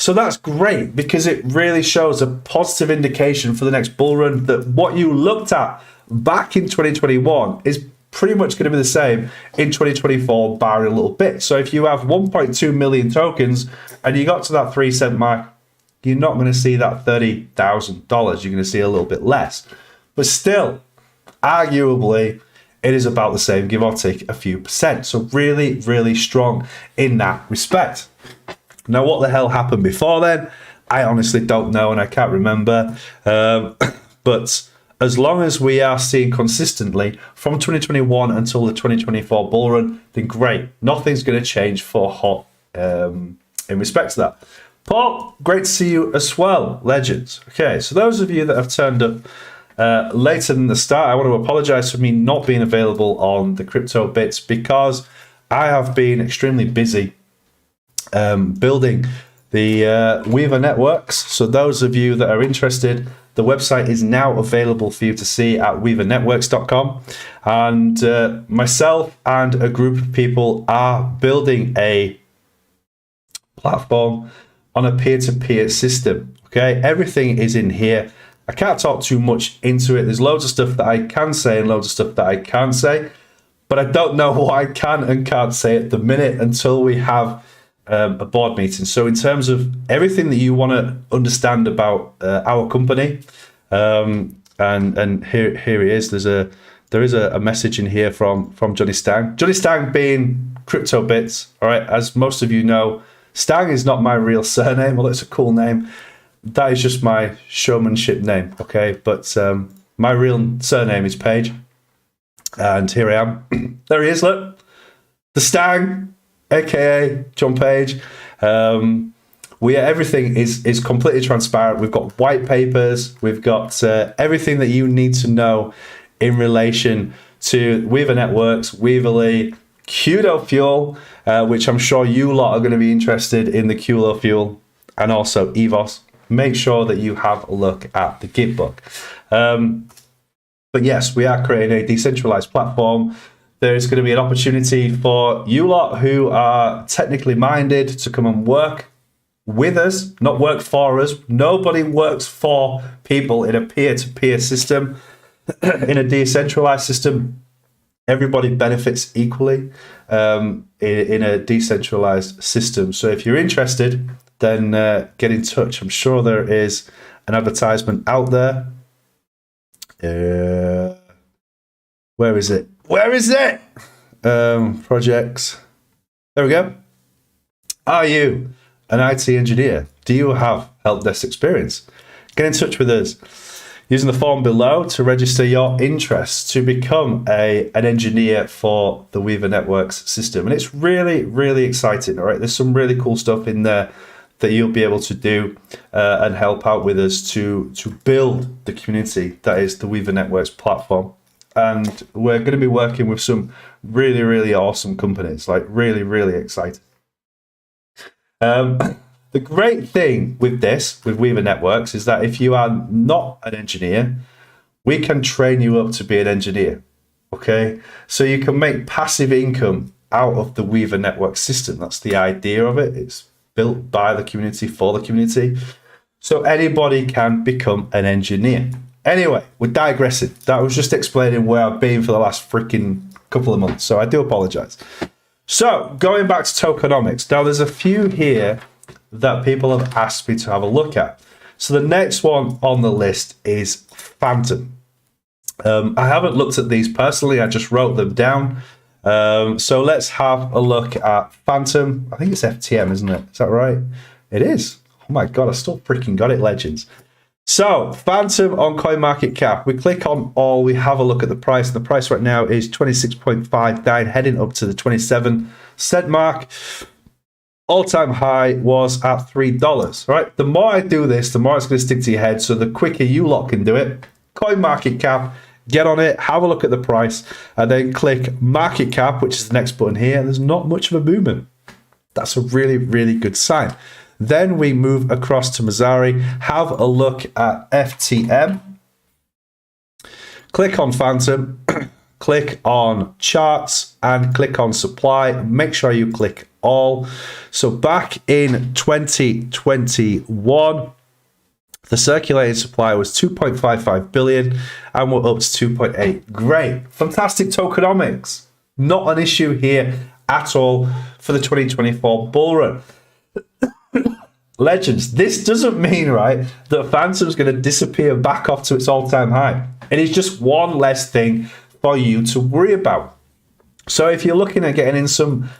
So that's great because it really shows a positive indication for the next bull run that what you looked at back in 2021 is pretty much going to be the same in 2024, barring a little bit. So if you have 1.2 million tokens and you got to that 3 cent mark, you're not going to see that $30,000. You're going to see a little bit less. But still, arguably, it is about the same, give or take a few percent. So really, really strong in that respect. Now, what the hell happened before then? I honestly don't know, and I can't remember. But as long as we are seeing consistently from 2021 until the 2024 bull run, then great. Nothing's going to change for HOT in respect to that. Paul, great to see you as well, legends. Okay, so those of you that have turned up later than the start, I want to apologize for me not being available on the CryptoBits because I have been extremely busy building the Weaver networks. So those of you that are interested, the website is now available for you to see at weavernetworks.com. And myself and a group of people are building a platform on a peer-to-peer system. Okay, everything is in here. I can't talk too much into it. There's loads of stuff that I can say and loads of stuff that I can't say, but I don't know what I can and can't say at the minute until we have a board meeting. So in terms of everything that you want to understand about our company, and here he is. There is a message in here from Jonny Stang. Jonny Stang being CryptoBits. All right, as most of you know, Stang is not my real surname, although it's a cool name. That is just my showmanship name, okay? But my real surname is Page. And here I am. There he is, look. The Stang, aka John Page. Everything is completely transparent. We've got white papers. We've got everything that you need to know in relation to Weaver Networks, Weaverly, Qdo Fuel, which I'm sure you lot are going to be interested in the Qdo Fuel, and also EVOS. Make sure that you have a look at the Git book. But yes, we are creating a decentralized platform. There's going to be an opportunity for you lot who are technically minded to come and work with us, not work for us. Nobody works for people in a peer-to-peer system. In a decentralized system, everybody benefits equally in a decentralized system. So if you're interested, then get in touch. I'm sure there is an advertisement out there. Where is it? Where is it? Projects. There we go. Are you an IT engineer? Do you have help desk experience? Get in touch with us using the form below to register your interest to become an engineer for the Weaver Networks system. And it's really, really exciting. All right, there's some really cool stuff in there that you'll be able to do and help out with us to build the community that is the Weaver Networks platform. And we're going to be working with some really, really awesome companies, like really, really exciting. The great thing with this, with Weaver Networks, is that if you are not an engineer, we can train you up to be an engineer, okay? So you can make passive income out of the Weaver Network system. That's the idea of it. It's built by the community, for the community. So anybody can become an engineer. Anyway, we're digressing. That was just explaining where I've been for the last freaking couple of months. So I do apologize. So going back to tokenomics. Now there's a few here that people have asked me to have a look at. So the next one on the list is Phantom. I haven't looked at these personally. I just wrote them down. So let's have a look at Phantom. I think it's FTM, isn't it? Is that right? It is. Oh my God, I still freaking got it, legends. So Phantom on CoinMarketCap, we click on all, we have a look at the price. The price right now is 26.59, heading up to the 27-cent mark. All-time high was at $3. Right? The more I do this, the more it's going to stick to your head. So the quicker you lot can do it, CoinMarketCap, get on it, have a look at the price, and then click Market Cap, which is the next button here. There's not much of a movement. That's a really, really good sign. Then we move across to Mazari, have a look at FTM, click on Phantom, click on charts, and click on supply. Make sure you click all. So back in 2021, the circulating supply was 2.55 billion, and we're up to 2.8. Great, fantastic tokenomics. Not an issue here at all for the 2024 bull run. Legends, this doesn't mean, right, that Phantom's going to disappear back off to its all-time high. It is just one less thing for you to worry about. So if you're looking at getting in some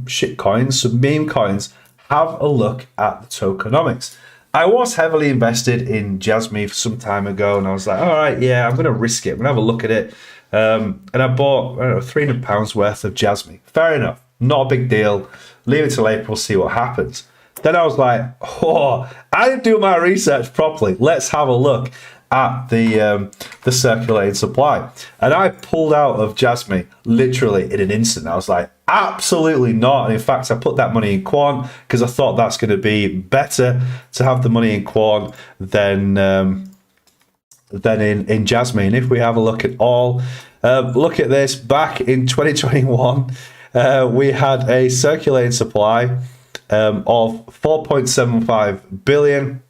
shit coins, some meme coins, have a look at the tokenomics. I was heavily invested in Jasmy some time ago, and I was like, all right, yeah, I'm going to risk it. I'm going to have a look at it. And I bought, I don't know, £300 worth of Jasmy. Fair enough. Not a big deal. Leave it till April, see what happens. Then I was like, oh, I didn't do my research properly. Let's have a look at the circulating supply. And I pulled out of Jasmy literally in an instant. I was like, absolutely not. And in fact, I put that money in Quant because I thought that's going to be better to have the money in Quant than in Jasmy. And if we have a look at all, look at this. Back in 2021, we had a circulating supply of 4.75 billion.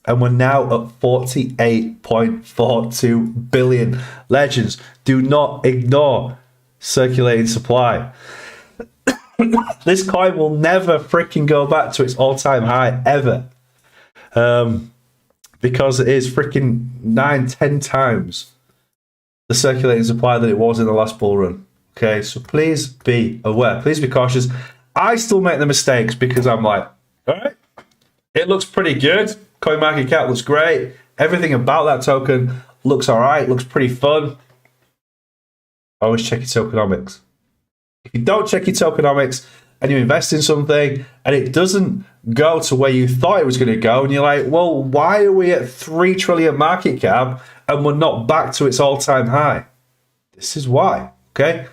And we're now at 48.42 billion. Legends, do not ignore circulating supply. This coin will never freaking go back to its all-time high ever. Because it is freaking 9-10 times the circulating supply that it was in the last bull run. Okay, so please be aware. Please be cautious. I still make the mistakes because I'm like, all right, it looks pretty good. Coin market cap looks great. Everything about that token looks all right, looks pretty fun. Always check your tokenomics. If you don't check your tokenomics and you invest in something and it doesn't go to where you thought it was going to go, and you're like, well, why are we at 3 trillion market cap and we're not back to its all-time high? This is why, okay?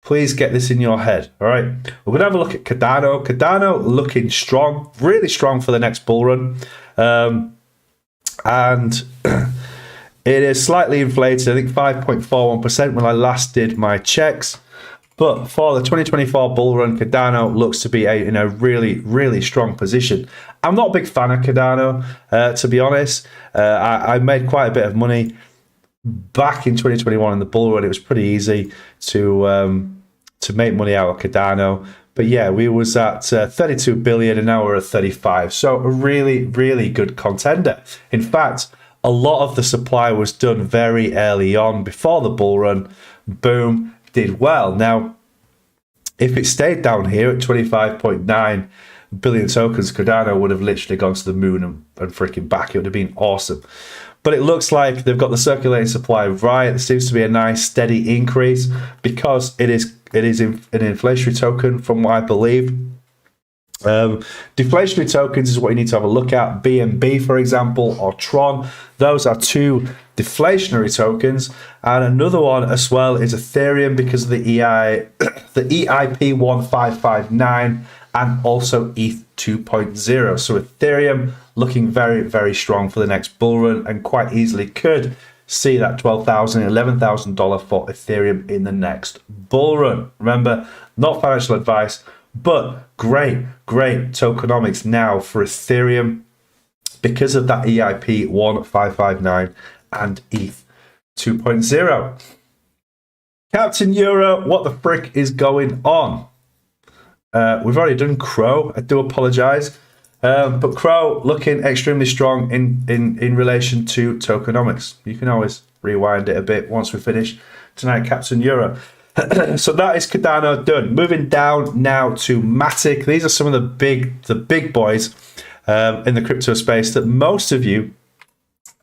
Please get this in your head, all right? We're going to have a look at Cardano. Cardano looking strong, really strong for the next bull run. And it is slightly inflated, I think 5.41% when I last did my checks. But for the 2024 bull run, Cardano looks to be in a really, really strong position. I'm not a big fan of Cardano, to be honest. I made quite a bit of money back in 2021 in the bull run. It was pretty easy to make money out of Cardano. But yeah, we was at 32 billion and now we're at 35. So a really, really good contender. In fact, a lot of the supply was done very early on before the bull run. Boom, did well. Now, if it stayed down here at 25.9 billion tokens, Cardano would have literally gone to the moon and freaking back. It would have been awesome. But it looks like they've got the circulating supply right. There seems to be a nice steady increase because it is an inflationary token from what I believe. Deflationary tokens is what you need to have a look at. BNB, for example, or Tron. Those are two deflationary tokens. And another one as well is Ethereum because of the EIP 1559 and also ETH 2.0. So Ethereum looking very, very strong for the next bull run and quite easily could see that $12,000, $11,000 for Ethereum in the next bull run. Remember, not financial advice, but great tokenomics now for Ethereum because of that EIP 1559 and ETH 2.0. Captain Euro, what the frick is going on? We've already done Crow. I do apologize. But Crow looking extremely strong in relation to tokenomics. You can always rewind it a bit once we finish tonight, Captain Euro. So that is Cardano done. Moving down now to Matic. These are some of the big boys in the crypto space that most of you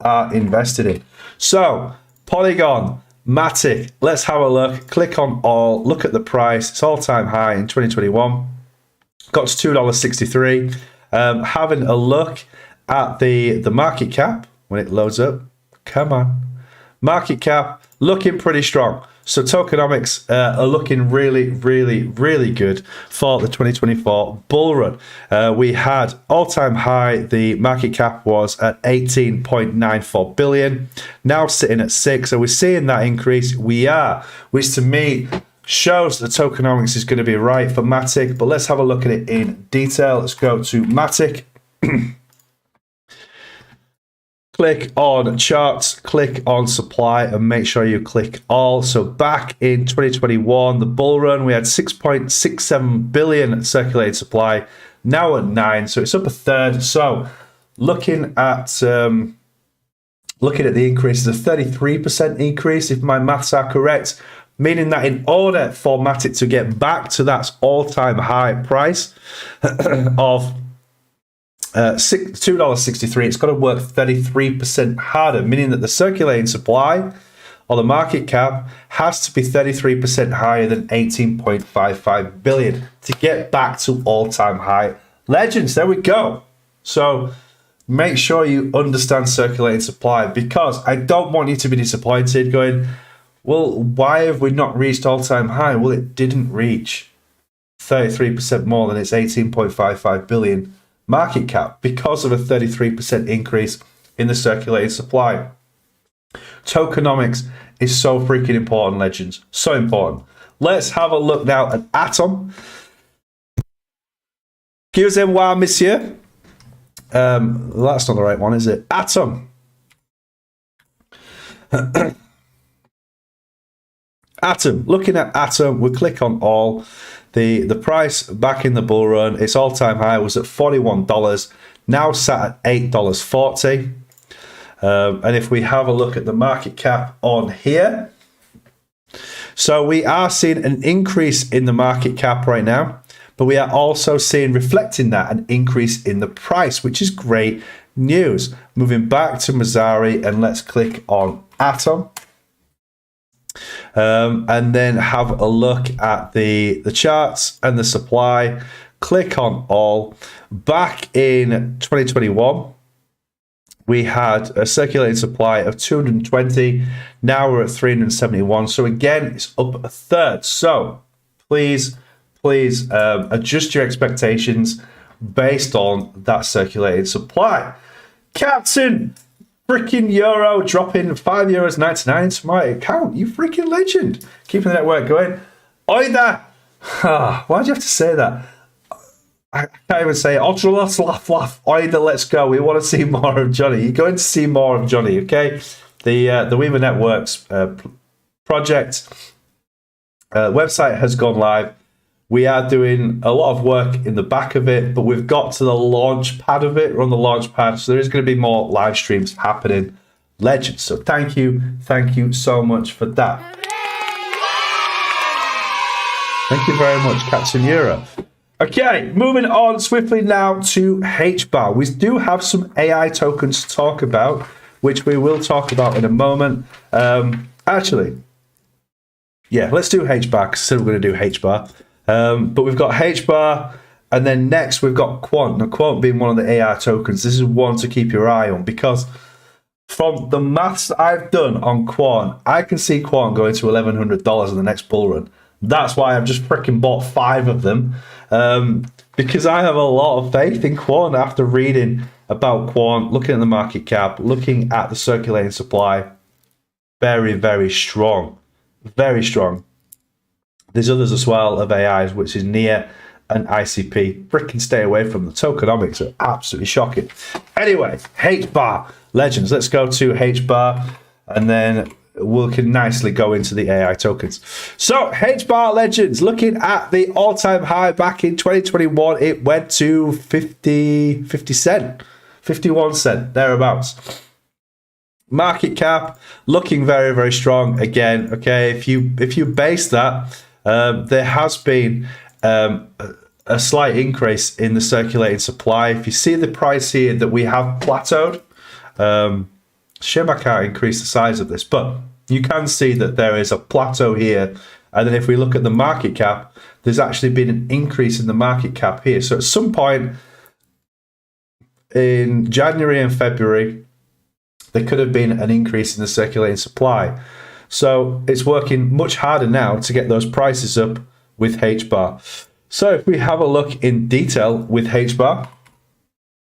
are invested in. So Polygon, Matic, let's have a look. Click on all, look at the price. It's all-time high in 2021. Got to $2.63. Having a look at the market cap when it loads up. Come on. Market cap looking pretty strong. So tokenomics are looking really, really, really good for the 2024 bull run. We had all-time high. The market cap was at 18.94 billion. Now sitting at 6. So we're seeing that increase. We are, which to me shows that tokenomics is going to be right for Matic. But let's have a look at it in detail. Let's go to Matic. Click on charts, click on supply, and make sure you click all. So back in 2021, the bull run, we had 6.67 billion circulated supply, now at 9, so it's up a third. So looking at looking at the increase, is a 33% increase, if my maths are correct, meaning that in order for Matic to get back to that all-time high price of $2.63, it's got to work 33% harder, meaning that the circulating supply or the market cap has to be 33% higher than 18.55 billion to get back to all-time high. Legends, there we go. So make sure you understand circulating supply, because I don't want you to be disappointed going, well, why have we not reached all-time high? Well, it didn't reach 33% more than its 18.55 billion market cap because of a 33% increase in the circulating supply. Tokenomics is so freaking important, legends. So important. Let's have a look now at Atom. Excusez-moi, monsieur. That's not the right one, is it? Atom. Atom. Looking at Atom, we click on all. The price back in the bull run, its all-time high was at $41, now sat at $8.40. And if we have a look at the market cap on here, so we are seeing an increase in the market cap right now, but we are also seeing, reflecting that, an increase in the price, which is great news. Moving back to Mazari, and let's click on Atom. And then have a look at the charts and the supply. Click on all. Back in 2021, we had a circulating supply of 220. Now we're at 371. So again, it's up a third. So please adjust your expectations based on that circulating supply. Captain freaking Euro dropping €5.99 to my account. You freaking legend. Keeping the network going. Oida. Why do you have to say that? I can't even say it. Oida, let's go. We want to see more of Jonny. You're going to see more of Jonny, okay? The Weaver Networks project website has gone live. We are doing a lot of work in the back of it, but we've got to the launch pad of it. We're on the launch pad, so there is going to be more live streams happening. Legends. So thank you so much for that. Thank you very much, Captain Euro. Okay, moving on swiftly now to HBAR. We do have some AI tokens to talk about, which we will talk about in a moment. Actually, yeah, let's do HBAR, because I said we're going to do HBAR. But we've got HBAR, and then next we've got Quant. Now, Quant being one of the AI tokens, this is one to keep your eye on, because from the maths that I've done on Quant, I can see Quant going to $1,100 in the next bull run. That's why I've just freaking bought 5 of them, because I have a lot of faith in Quant after reading about Quant, looking at the market cap, looking at the circulating supply. Very, very strong. Very strong. There's others as well of AIs, which is NIA and ICP. Freaking stay away from the tokenomics. Are absolutely shocking. Anyway, HBAR. Legends. Let's go to HBAR, and then we can nicely go into the AI tokens. So HBAR, legends, looking at the all-time high back in 2021, it went to 50 cent, 51 cent, thereabouts. Market cap looking very, very strong again. Okay, if you base that, there has been a slight increase in the circulating supply. If you see the price here that we have plateaued, shame I can't increase the size of this, but you can see that there is a plateau here. And then if we look at the market cap, there's actually been an increase in the market cap here. So at some point in January and February, there could have been an increase in the circulating supply. So it's working much harder now to get those prices up with HBAR. So if we have a look in detail with HBAR,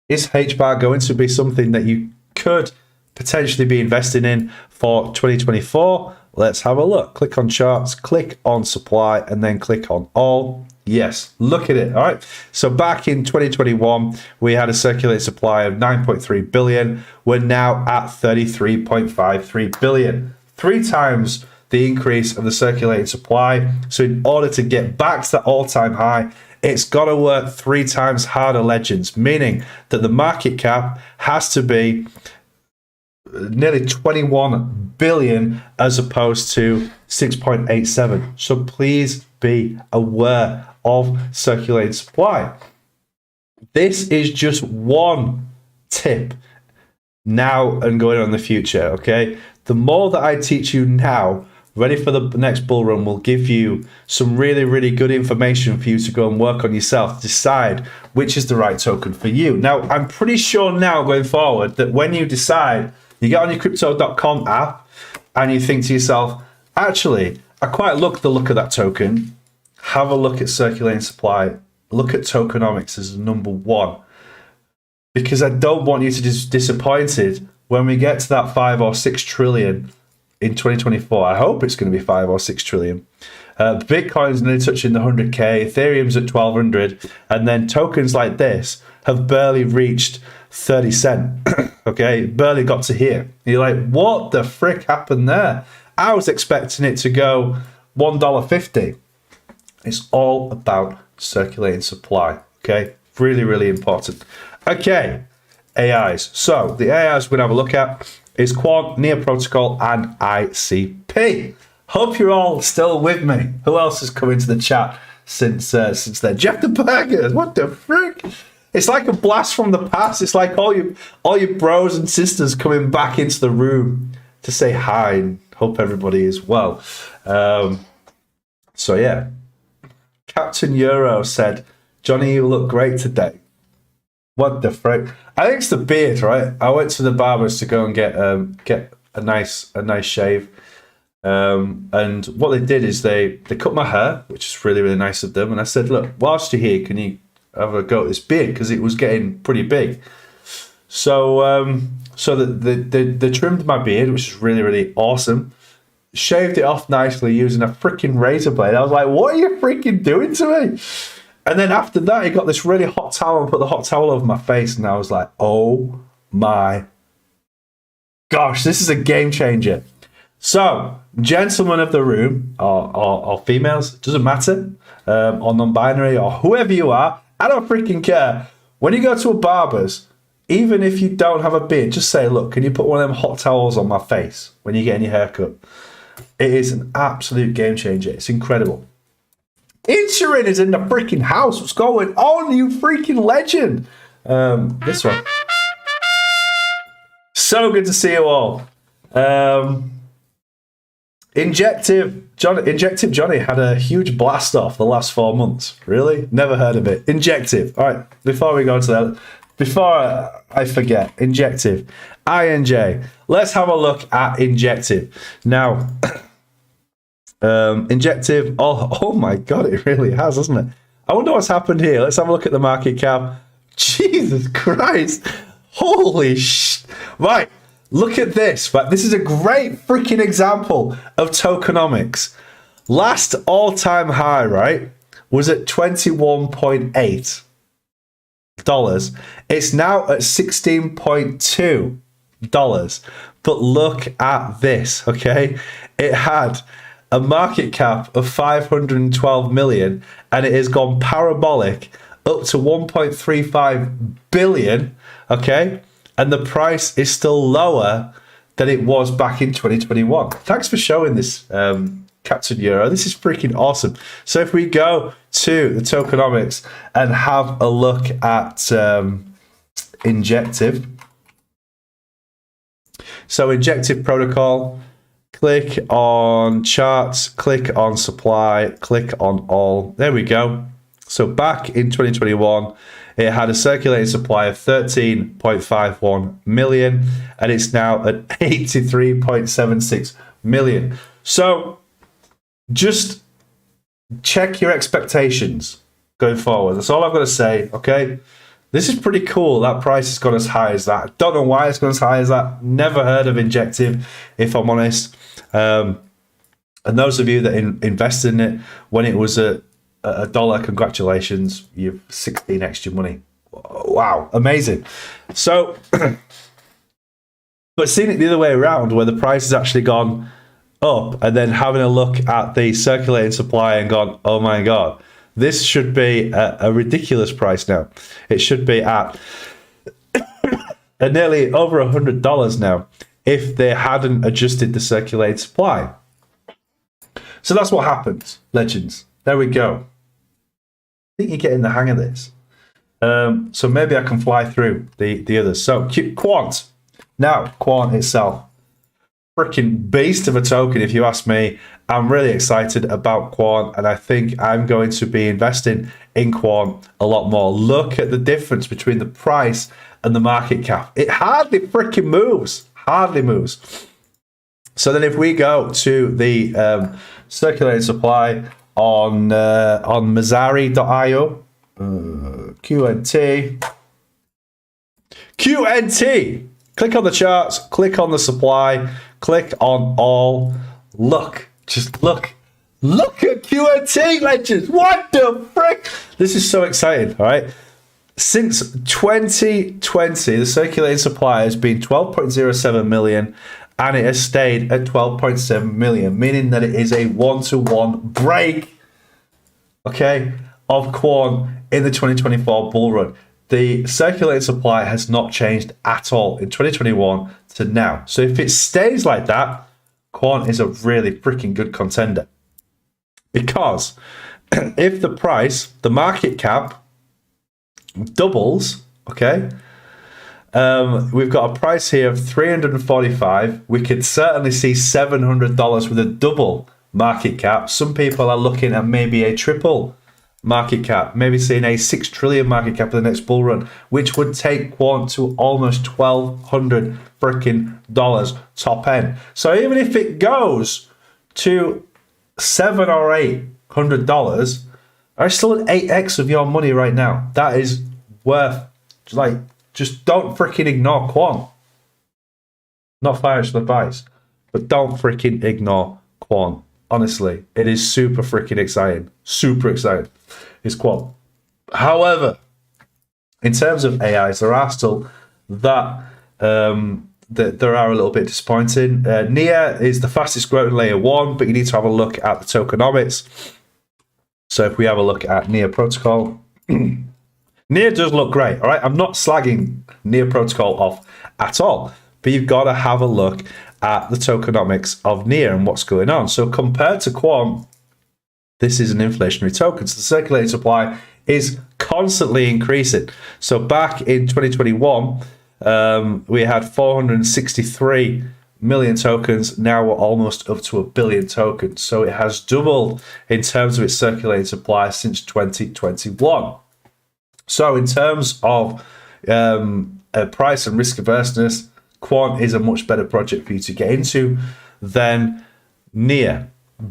is HBAR going to be something that you could potentially be investing in for 2024? Let's have a look. Click on charts, click on supply, and then click on all. Yes, look at it. All right. So back in 2021, we had a circulating supply of 9.3 billion. We're now at 33.53 billion. 3 times the increase of the circulating supply. So in order to get back to that all-time high, it's got to work 3 times harder, legends, meaning that the market cap has to be nearly 21 billion as opposed to 6.87. So please be aware of circulating supply. This is just one tip now and going on in the future, okay? The more that I teach you now, ready for the next bull run, will give you some really, really good information for you to go and work on yourself, decide which is the right token for you. Now, I'm pretty sure now going forward that when you decide, you get on your crypto.com app and you think to yourself, actually, I quite like the look of that token. Have a look at circulating supply. Look at tokenomics as number one. Because I don't want you to be disappointed when we get to that 5 or 6 trillion in 2024. I hope it's going to be 5 or 6 trillion. Bitcoin's nearly touching the 100k, Ethereum's at 1200, and then tokens like this have barely reached 30 cent. Okay, barely got to here. You're like, what the frick happened there? I was expecting it to go $1.50. It's all about circulating supply. Okay, really, really important. Okay, AIs. So the AIs we're going to have a look at is Quant, Near Protocol, and ICP. Hope you're all still with me. Who else has come into the chat since then? Jeff the Burgers. What the frick? It's like a blast from the past. It's like all your bros and sisters coming back into the room to say hi and hope everybody is well. So yeah, Captain Euro said, "Johnny, you look great today." What the frick? I think it's the beard, right? I went to the barbers to go and get a nice shave, and what they did is they cut my hair, which is really, really nice of them. And I said, "Look, whilst you're here, can you have a go at this beard, because it was getting pretty big." So they trimmed my beard, which is really, really awesome. Shaved it off nicely using a freaking razor blade. I was like, "What are you freaking doing to me?" And then after that, he got this really hot towel and put the hot towel over my face. And I was like, oh my gosh, this is a game changer. So, gentlemen of the room, or females, doesn't matter, or non-binary, or whoever you are, I don't freaking care. When you go to a barber's, even if you don't have a beard, just say, "Look, can you put one of them hot towels on my face when you're getting your haircut?" It is an absolute game changer. It's incredible. Insurin is in the freaking house. What's going on, you freaking legend? This one. So good to see you all. Injective Johnny had a huge blast off the last 4 months. Really? Never heard of it. Injective. All right, before we go to that, before I forget, Injective. INJ. Let's have a look at Injective. Now, Injective, oh my god, it really has, hasn't it? I wonder what's happened here. Let's have a look at the market cap. Jesus Christ. Holy sh... Right, look at this. Right, this is a great freaking example of tokenomics. Last all-time high, right, was at $21.8. It's now at $16.2. But look at this, okay? It had a market cap of 512 million, and it has gone parabolic up to 1.35 billion, okay? And the price is still lower than it was back in 2021. Thanks for showing this, Captain Euro. This is freaking awesome. So if we go to the tokenomics and have a look at Injective. So Injective protocol, click on charts, click on supply, click on all. There we go. So back in 2021, it had a circulating supply of 13.51 million, and it's now at 83.76 million. So just check your expectations going forward. That's all I've got to say, okay? This is pretty cool. That price has gone as high as that. Don't know why it's gone as high as that. Never heard of Injective, if I'm honest. And those of you that invested in it when it was at $1, congratulations. You've 16 extra money. Wow, amazing. So, but seeing it the other way around, where the price has actually gone up, and then having a look at the circulating supply and gone, oh my God, this should be a ridiculous price now. It should be at nearly over $100 now. if they hadn't adjusted the circulating supply. So that's what happens, legends. There we go. I think you're getting the hang of this. So maybe I can fly through the others. So Quant. Now, Quant itself. Freaking beast of a token, if you ask me. I'm really excited about Quant, and I think I'm going to be investing in Quant a lot more. Look at the difference between the price and the market cap. It hardly freaking moves. Hardly moves. So then if we go to the circulating supply on Mazari.io, QNT. Click on the charts, click on the supply, click on all. Look, just look. Look at QNT, legends. What the frick? This is so exciting, all right? Since 2020, the circulating supply has been 12.07 million, and it has stayed at 12.7 million, meaning that it is a 1-to-1 break, okay, of Quant in the 2024 bull run. The circulating supply has not changed at all in 2021 to now. So if it stays like that, Quant is a really freaking good contender. Because if the price, the market cap, doubles, okay, we've got a price here of 345. We could certainly see $700 with a double market cap. Some people are looking at maybe a triple market cap, maybe seeing a 6 trillion market cap for the next bull run, which would take Quant to almost $1,200 freaking top end. So even if it goes to $700 or $800, are still at 8x of your money right now. That is worth, like, just don't freaking ignore Quant. Not financial advice, but don't freaking ignore Quant. Honestly, it is super freaking exciting. Super exciting. It's Quant. However, in terms of AIs, there are still that there are a little bit disappointing. Nia is the fastest growing layer 1, but you need to have a look at the tokenomics. So if we have a look at Nia protocol, Nia does look great. All right, I'm not slagging Nia protocol off at all, but you've got to have a look at the tokenomics of Nia and what's going on. So compared to Quant, this is an inflationary token. So the circulating supply is constantly increasing. So back in 2021, we had 463 million tokens. Now we're almost up to 1 billion tokens. So it has doubled in terms of its circulating supply since 2021. So in terms of price and risk averseness, Quant is a much better project for you to get into than Nia,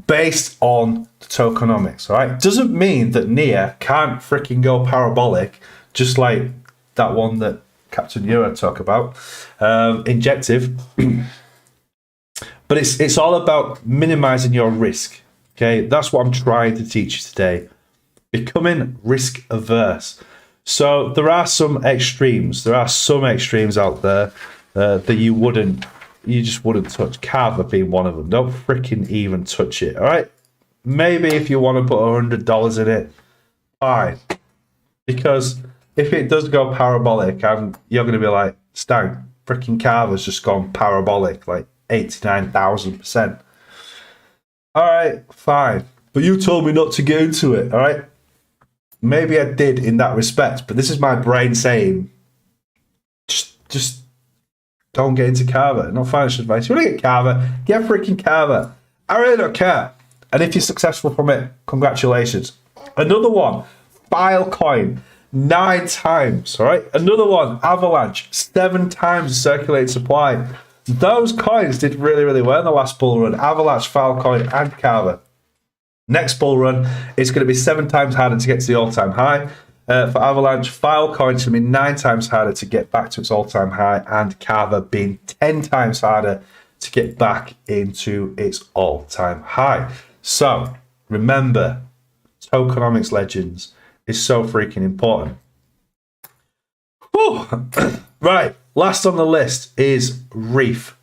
based on the tokenomics. All right, doesn't mean that Nia can't freaking go parabolic, just like that one that Captain Euro talk about, injective. But it's all about minimizing your risk. Okay, that's what I'm trying to teach you today. Becoming risk averse. So there are some extremes. There are some extremes out there that you just wouldn't touch. Carver being one of them. Don't freaking even touch it. All right. Maybe if you want to put $100 in it, fine. Because if it does go parabolic, you're going to be like, Stang, freaking Carver's just gone parabolic, like 89,000%. All right, fine. But you told me not to get into it. All right. Maybe I did in that respect, but this is my brain saying, just don't get into Carver. Not financial advice. You want to get Carver? Get freaking Carver. I really don't care. And if you're successful from it, congratulations. Another one, Filecoin, 9 times. All right. Another one, Avalanche, 7 times the circulating supply. Those coins did really, really well in the last bull run. Avalanche, Filecoin, and Carver. Next bull run, it's going to be 7 times harder to get to the all-time high. For Avalanche, Filecoin is going to be 9 times harder to get back to its all-time high, and Carver being 10 times harder to get back into its all-time high. So remember, tokenomics, legends, is so freaking important. Whew. Right, last on the list is Reef.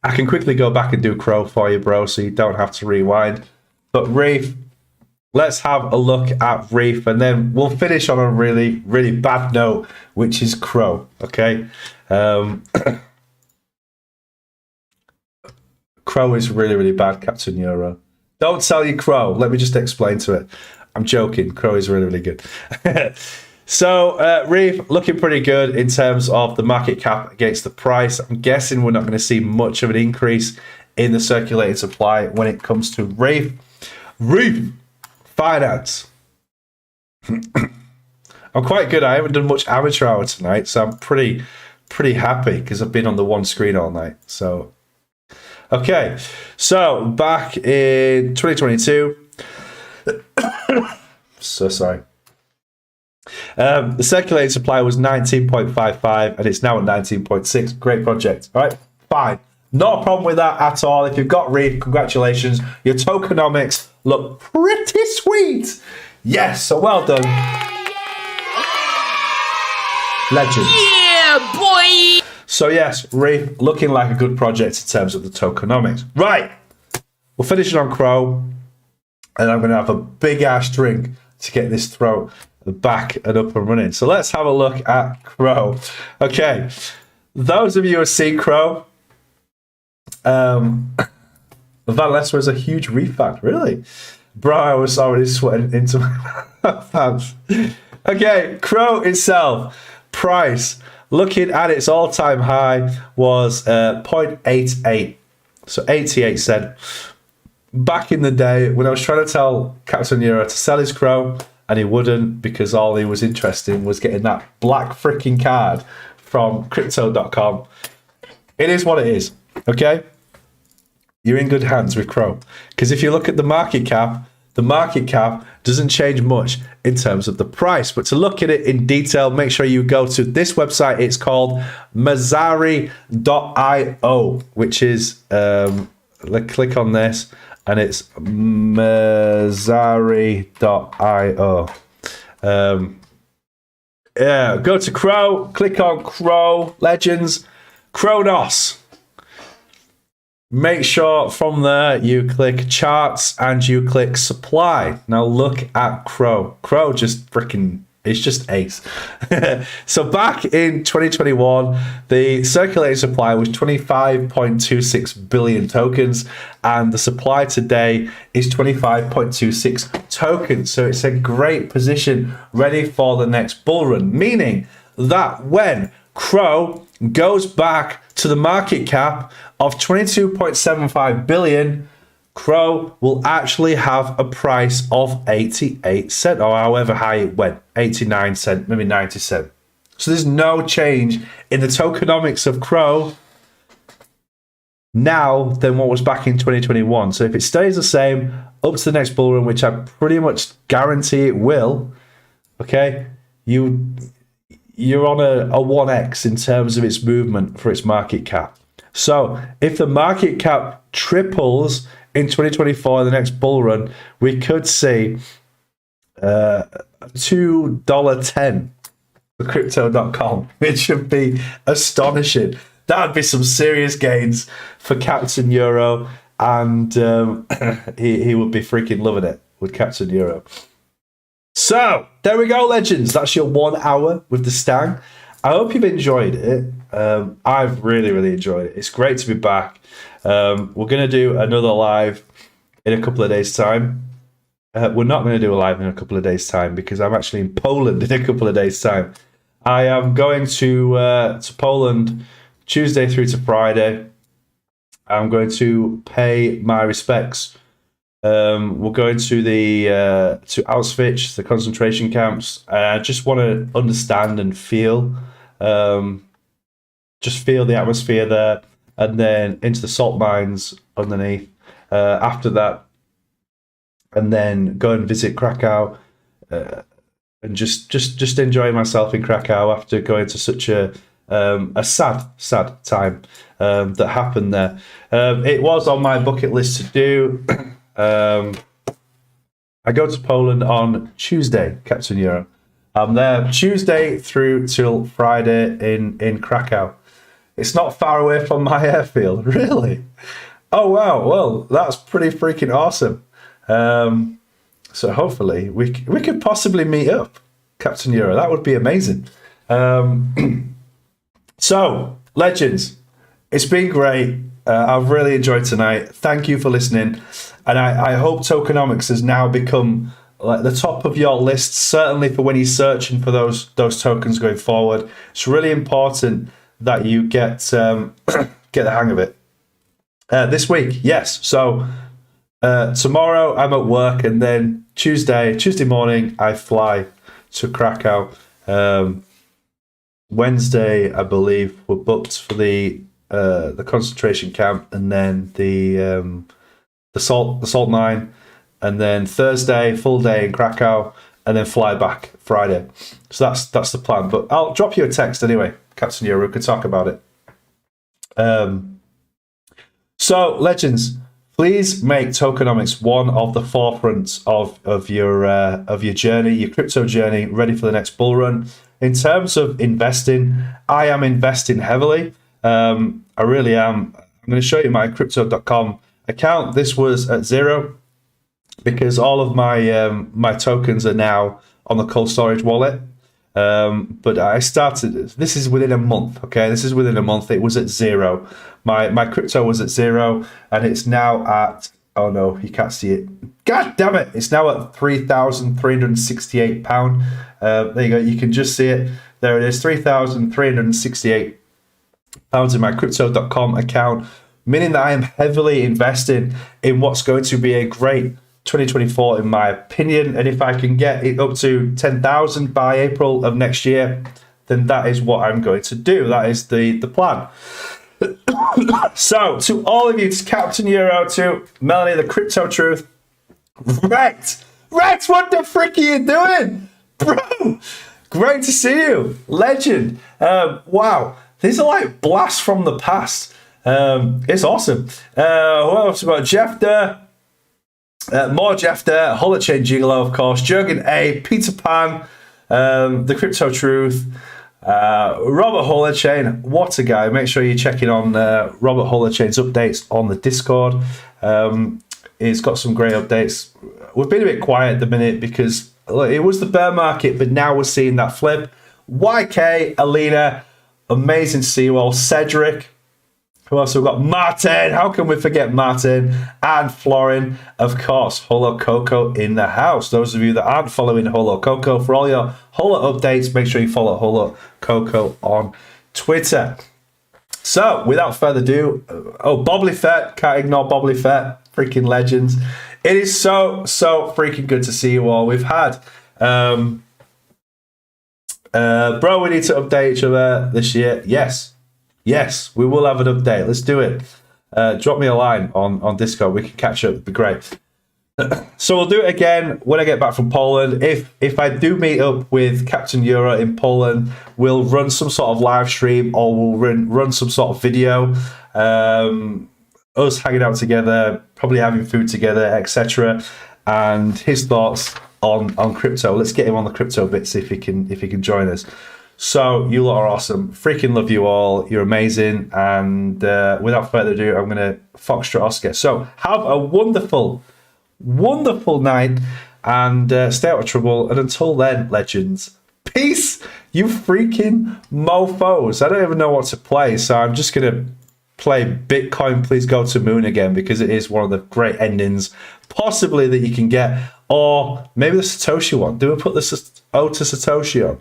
I can quickly go back and do Crow for you, bro, so you don't have to rewind. But Reef, let's have a look at Reef, and then we'll finish on a really, really bad note, which is Crow. Okay. Crow is really, really bad, Captain Euro. Don't sell your Crow. Let me just explain to it. I'm joking. Crow is really, really good. So, Reef looking pretty good in terms of the market cap against the price. I'm guessing we're not going to see much of an increase in the circulating supply when it comes to Reef. Reef Finance. I'm quite good. I haven't done much amateur hour tonight, so I'm pretty happy because I've been on the one screen all night. So, okay. So, back in 2022. So sorry. The circulating supply was 19.55 and it's now at 19.6. Great project. All right, fine. Not a problem with that at all. If you've got Reef, congratulations. Your tokenomics look pretty sweet. Yes, so well done. Legends. Yeah, boy. So yes, Reef looking like a good project in terms of the tokenomics. Right, we're finishing on Crow, and I'm going to have a big ass drink to get this throat back and up and running. So let's have a look at Crow. Okay, those of you who have seen Crow, Van Lester is a huge Reef fan, really. Bro, I was already sweating into my pants. Okay, Crow itself, price, looking at its all-time high was 0.88, so 88 cent. Back in the day when I was trying to tell Captain Euro to sell his Crow and he wouldn't because all he was interested in was getting that black freaking card from crypto.com. It is what it is, okay? You're in good hands with Crow. Because if you look at the market cap doesn't change much in terms of the price. But to look at it in detail, make sure you go to this website. It's called Mazari.io, which is, click on this, and it's Mazari.io. Yeah, go to Crow, click on Crow, Legends, Kronos. Make sure from there you click charts and you click supply. Now look at Crow. Crow just freaking, it's just ace. So back in 2021, the circulating supply was 25.26 billion tokens, and the supply today is 25.26 tokens. So it's a great position ready for the next bull run, meaning that when Crow goes back to the market cap of 22.75 billion, Crow will actually have a price of 88 cents, or however high it went, 89 cents, maybe 90 cents. So there's no change in the tokenomics of Crow now than what was back in 2021. So if it stays the same up to the next bull run, which I pretty much guarantee it will, okay, you're on a 1x in terms of its movement for its market cap. So if the market cap triples in 2024, the next bull run, we could see $2.10 for crypto.com, which would be astonishing. That would be some serious gains for Captain Euro, and he would be freaking loving it with Captain Euro. So there we go, legends. That's your 1 hour with the Stang. I hope you've enjoyed it. I've really, really enjoyed it. It's great to be back. We're going to do another live in a couple of days' time. We're not going to do a live in a couple of days' time because I'm actually in Poland in a couple of days' time. I am going to Poland Tuesday through to Friday. I'm going to pay my respects. We're going to to Auschwitz, the concentration camps. I just want to understand and feel, just feel the atmosphere there, and then into the salt mines underneath. After that, and then go and visit Krakow, and just enjoy myself in Krakow after going to such a sad time that happened there. It was on my bucket list to do. I go to Poland on Tuesday, Captain Euro. I'm there Tuesday through till Friday in Krakow. It's not far away from my airfield, really. Oh wow, well that's pretty freaking awesome. So hopefully we could possibly meet up, Captain Euro. That would be amazing. So, legends, it's been great. I've really enjoyed tonight. Thank you for listening. And I hope Tokenomics has now become like the top of your list, certainly for when you're searching for those tokens going forward. It's really important that you get get the hang of it. This week, yes. So tomorrow I'm at work, and then Tuesday morning I fly to Krakow. Wednesday, I believe, we're booked for the concentration camp, and then the Salt Mine, and then Thursday full day in Krakow, and then fly back Friday. So that's the plan. But I'll drop you a text anyway, Captain Euro. We could talk about it. So, legends, please make Tokenomics one of the forefronts of your journey, your crypto journey, ready for the next bull run. In terms of investing, I am investing heavily. I really am. I'm going to show you my crypto.com account. This was at zero because all of my tokens are now on the cold storage wallet. But I started, this is within a month, okay? This is within a month. It was at zero. My crypto was at zero, and it's now at, oh no, you can't see it. God damn it. It's now at £3,368. There you go. You can just see it. There it is, £3,368 in my crypto.com account, meaning that I am heavily invested in what's going to be a great 2024 in my opinion. And if I can get it up to 10,000 by April of next year, then that is what I'm going to do. That is the plan. So to all of you, to Captain Euro, to Melanie, the Crypto Truth, Rex, what the frick are you doing? Bro, great to see you. Legend. Wow. These are like blasts from the past. It's awesome. Who else? We've got Jeff there. More Jeff there. Holochain Gigolo, of course. Jurgen A. Peter Pan. The Crypto Truth. Robert Holochain. What a guy. Make sure you're checking on Robert Holochain's updates on the Discord. He's got some great updates. We've been a bit quiet at the minute because it was the bear market, but now we're seeing that flip. YK, Alina, amazing to see you all. Cedric, who else have we got? Martin, how can we forget Martin? And Florin, of course. Holo Coco in the house. Those of you that aren't following Holo Coco, for all your Holo updates, make sure you follow Holo Coco on Twitter. So, without further ado, Bobbly Fett, can't ignore Bobbly Fett, freaking legends. It is so freaking good to see you all. We've had, bro, we need to update each other this year. Yes, we will have an update. Let's do it. Drop me a line on Discord. We can catch up. It'd be great. So we'll do it again when I get back from Poland. If I do meet up with Captain Euro in Poland, we'll run some sort of live stream, or we'll run some sort of video. Us hanging out together, probably having food together, etc. And his thoughts on crypto. Let's get him on the CryptoBits if he can join us. So you lot are awesome. Freaking love you all. You're amazing. And without further ado, I'm going to Foxtrot Oscar. So have a wonderful night, and stay out of trouble. And until then, legends, peace, you freaking mofos. I don't even know what to play, so I'm just going to play Bitcoin Please Go to Moon again, because it is one of the great endings possibly that you can get. Or maybe the Satoshi one. Do we put the Ode to Satoshi on?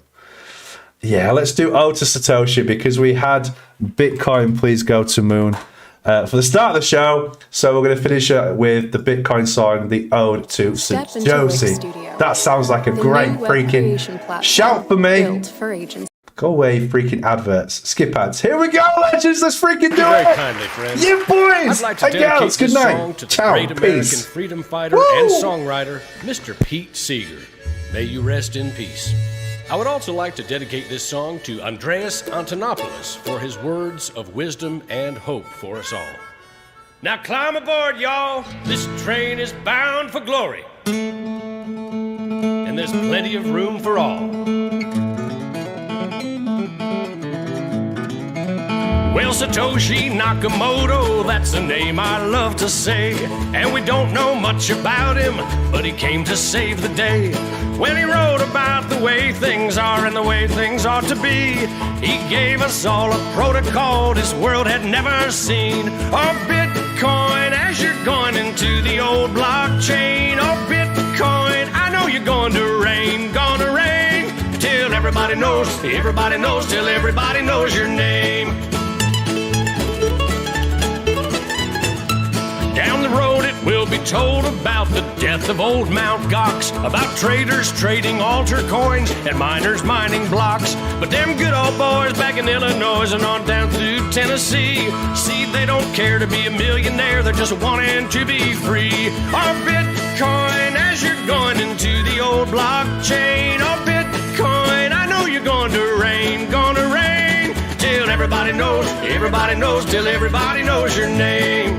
Yeah, let's do Ode to Satoshi, because we had Bitcoin Please Go to Moon for the start of the show. So we're going to finish with the Bitcoin song, the Ode to Satoshi. That sounds like a great freaking shout for me. Go away, freaking adverts. Skip ads. Here we go, legends. Let's freaking do Very it. kindly, friends. You boys. I'd like to And dedicate girls, good this night. song to the Ciao. great American Peace. freedom fighter Woo! and songwriter, Mr. Pete Seeger. May you rest in peace. I would also like to dedicate this song to Andreas Antonopoulos for his words of wisdom and hope for us all. Now climb aboard, y'all. This train is bound for glory. And there's plenty of room for all. Well, Well, Satoshi Nakamoto, that's a name I love to say. And we don't know much about him, but he came to save the day. When he wrote about the way things are and the way things ought to be, he gave us all a protocol this world had never seen. Oh, Bitcoin, as you're going into the old blockchain. Oh, Bitcoin, I know you're going to reign, till everybody knows, till everybody knows your name. Down the road it will be told about the death of old Mt. Gox, about traders trading altar coins and miners mining blocks. But them good old boys back in Illinois and on down through Tennessee, see, they don't care to be a millionaire, they're just wanting to be free. Oh, Bitcoin, as you're going into the old blockchain. Oh, Bitcoin, I know you're going to reign, till everybody knows, till everybody knows your name.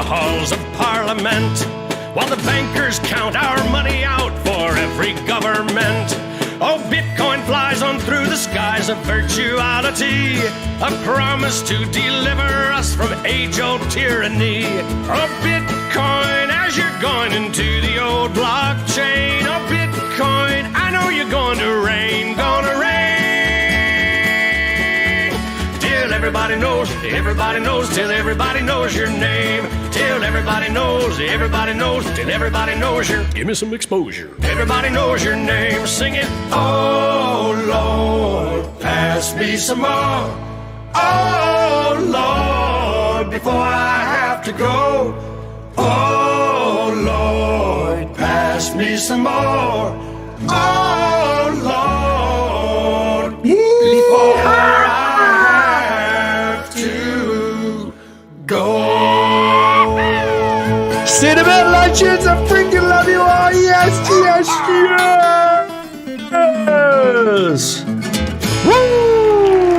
Halls of Parliament, while the bankers count our money out for every government. Oh, Bitcoin flies on through the skies of virtuality, a promise to deliver us from age-old tyranny. Oh, Bitcoin, as you're going into the old blockchain. Oh, Bitcoin, I know you're going to reign, till everybody knows, till everybody knows your name. Till everybody knows, till everybody knows your. Give me some exposure. Everybody knows your name. Sing it. Oh Lord, pass me some more. Oh Lord, before I have to go. Oh Lord, pass me some more. Oh Lord, before I have to go. Cinnamon Legends, I freaking love you all. Yes, yes, yes.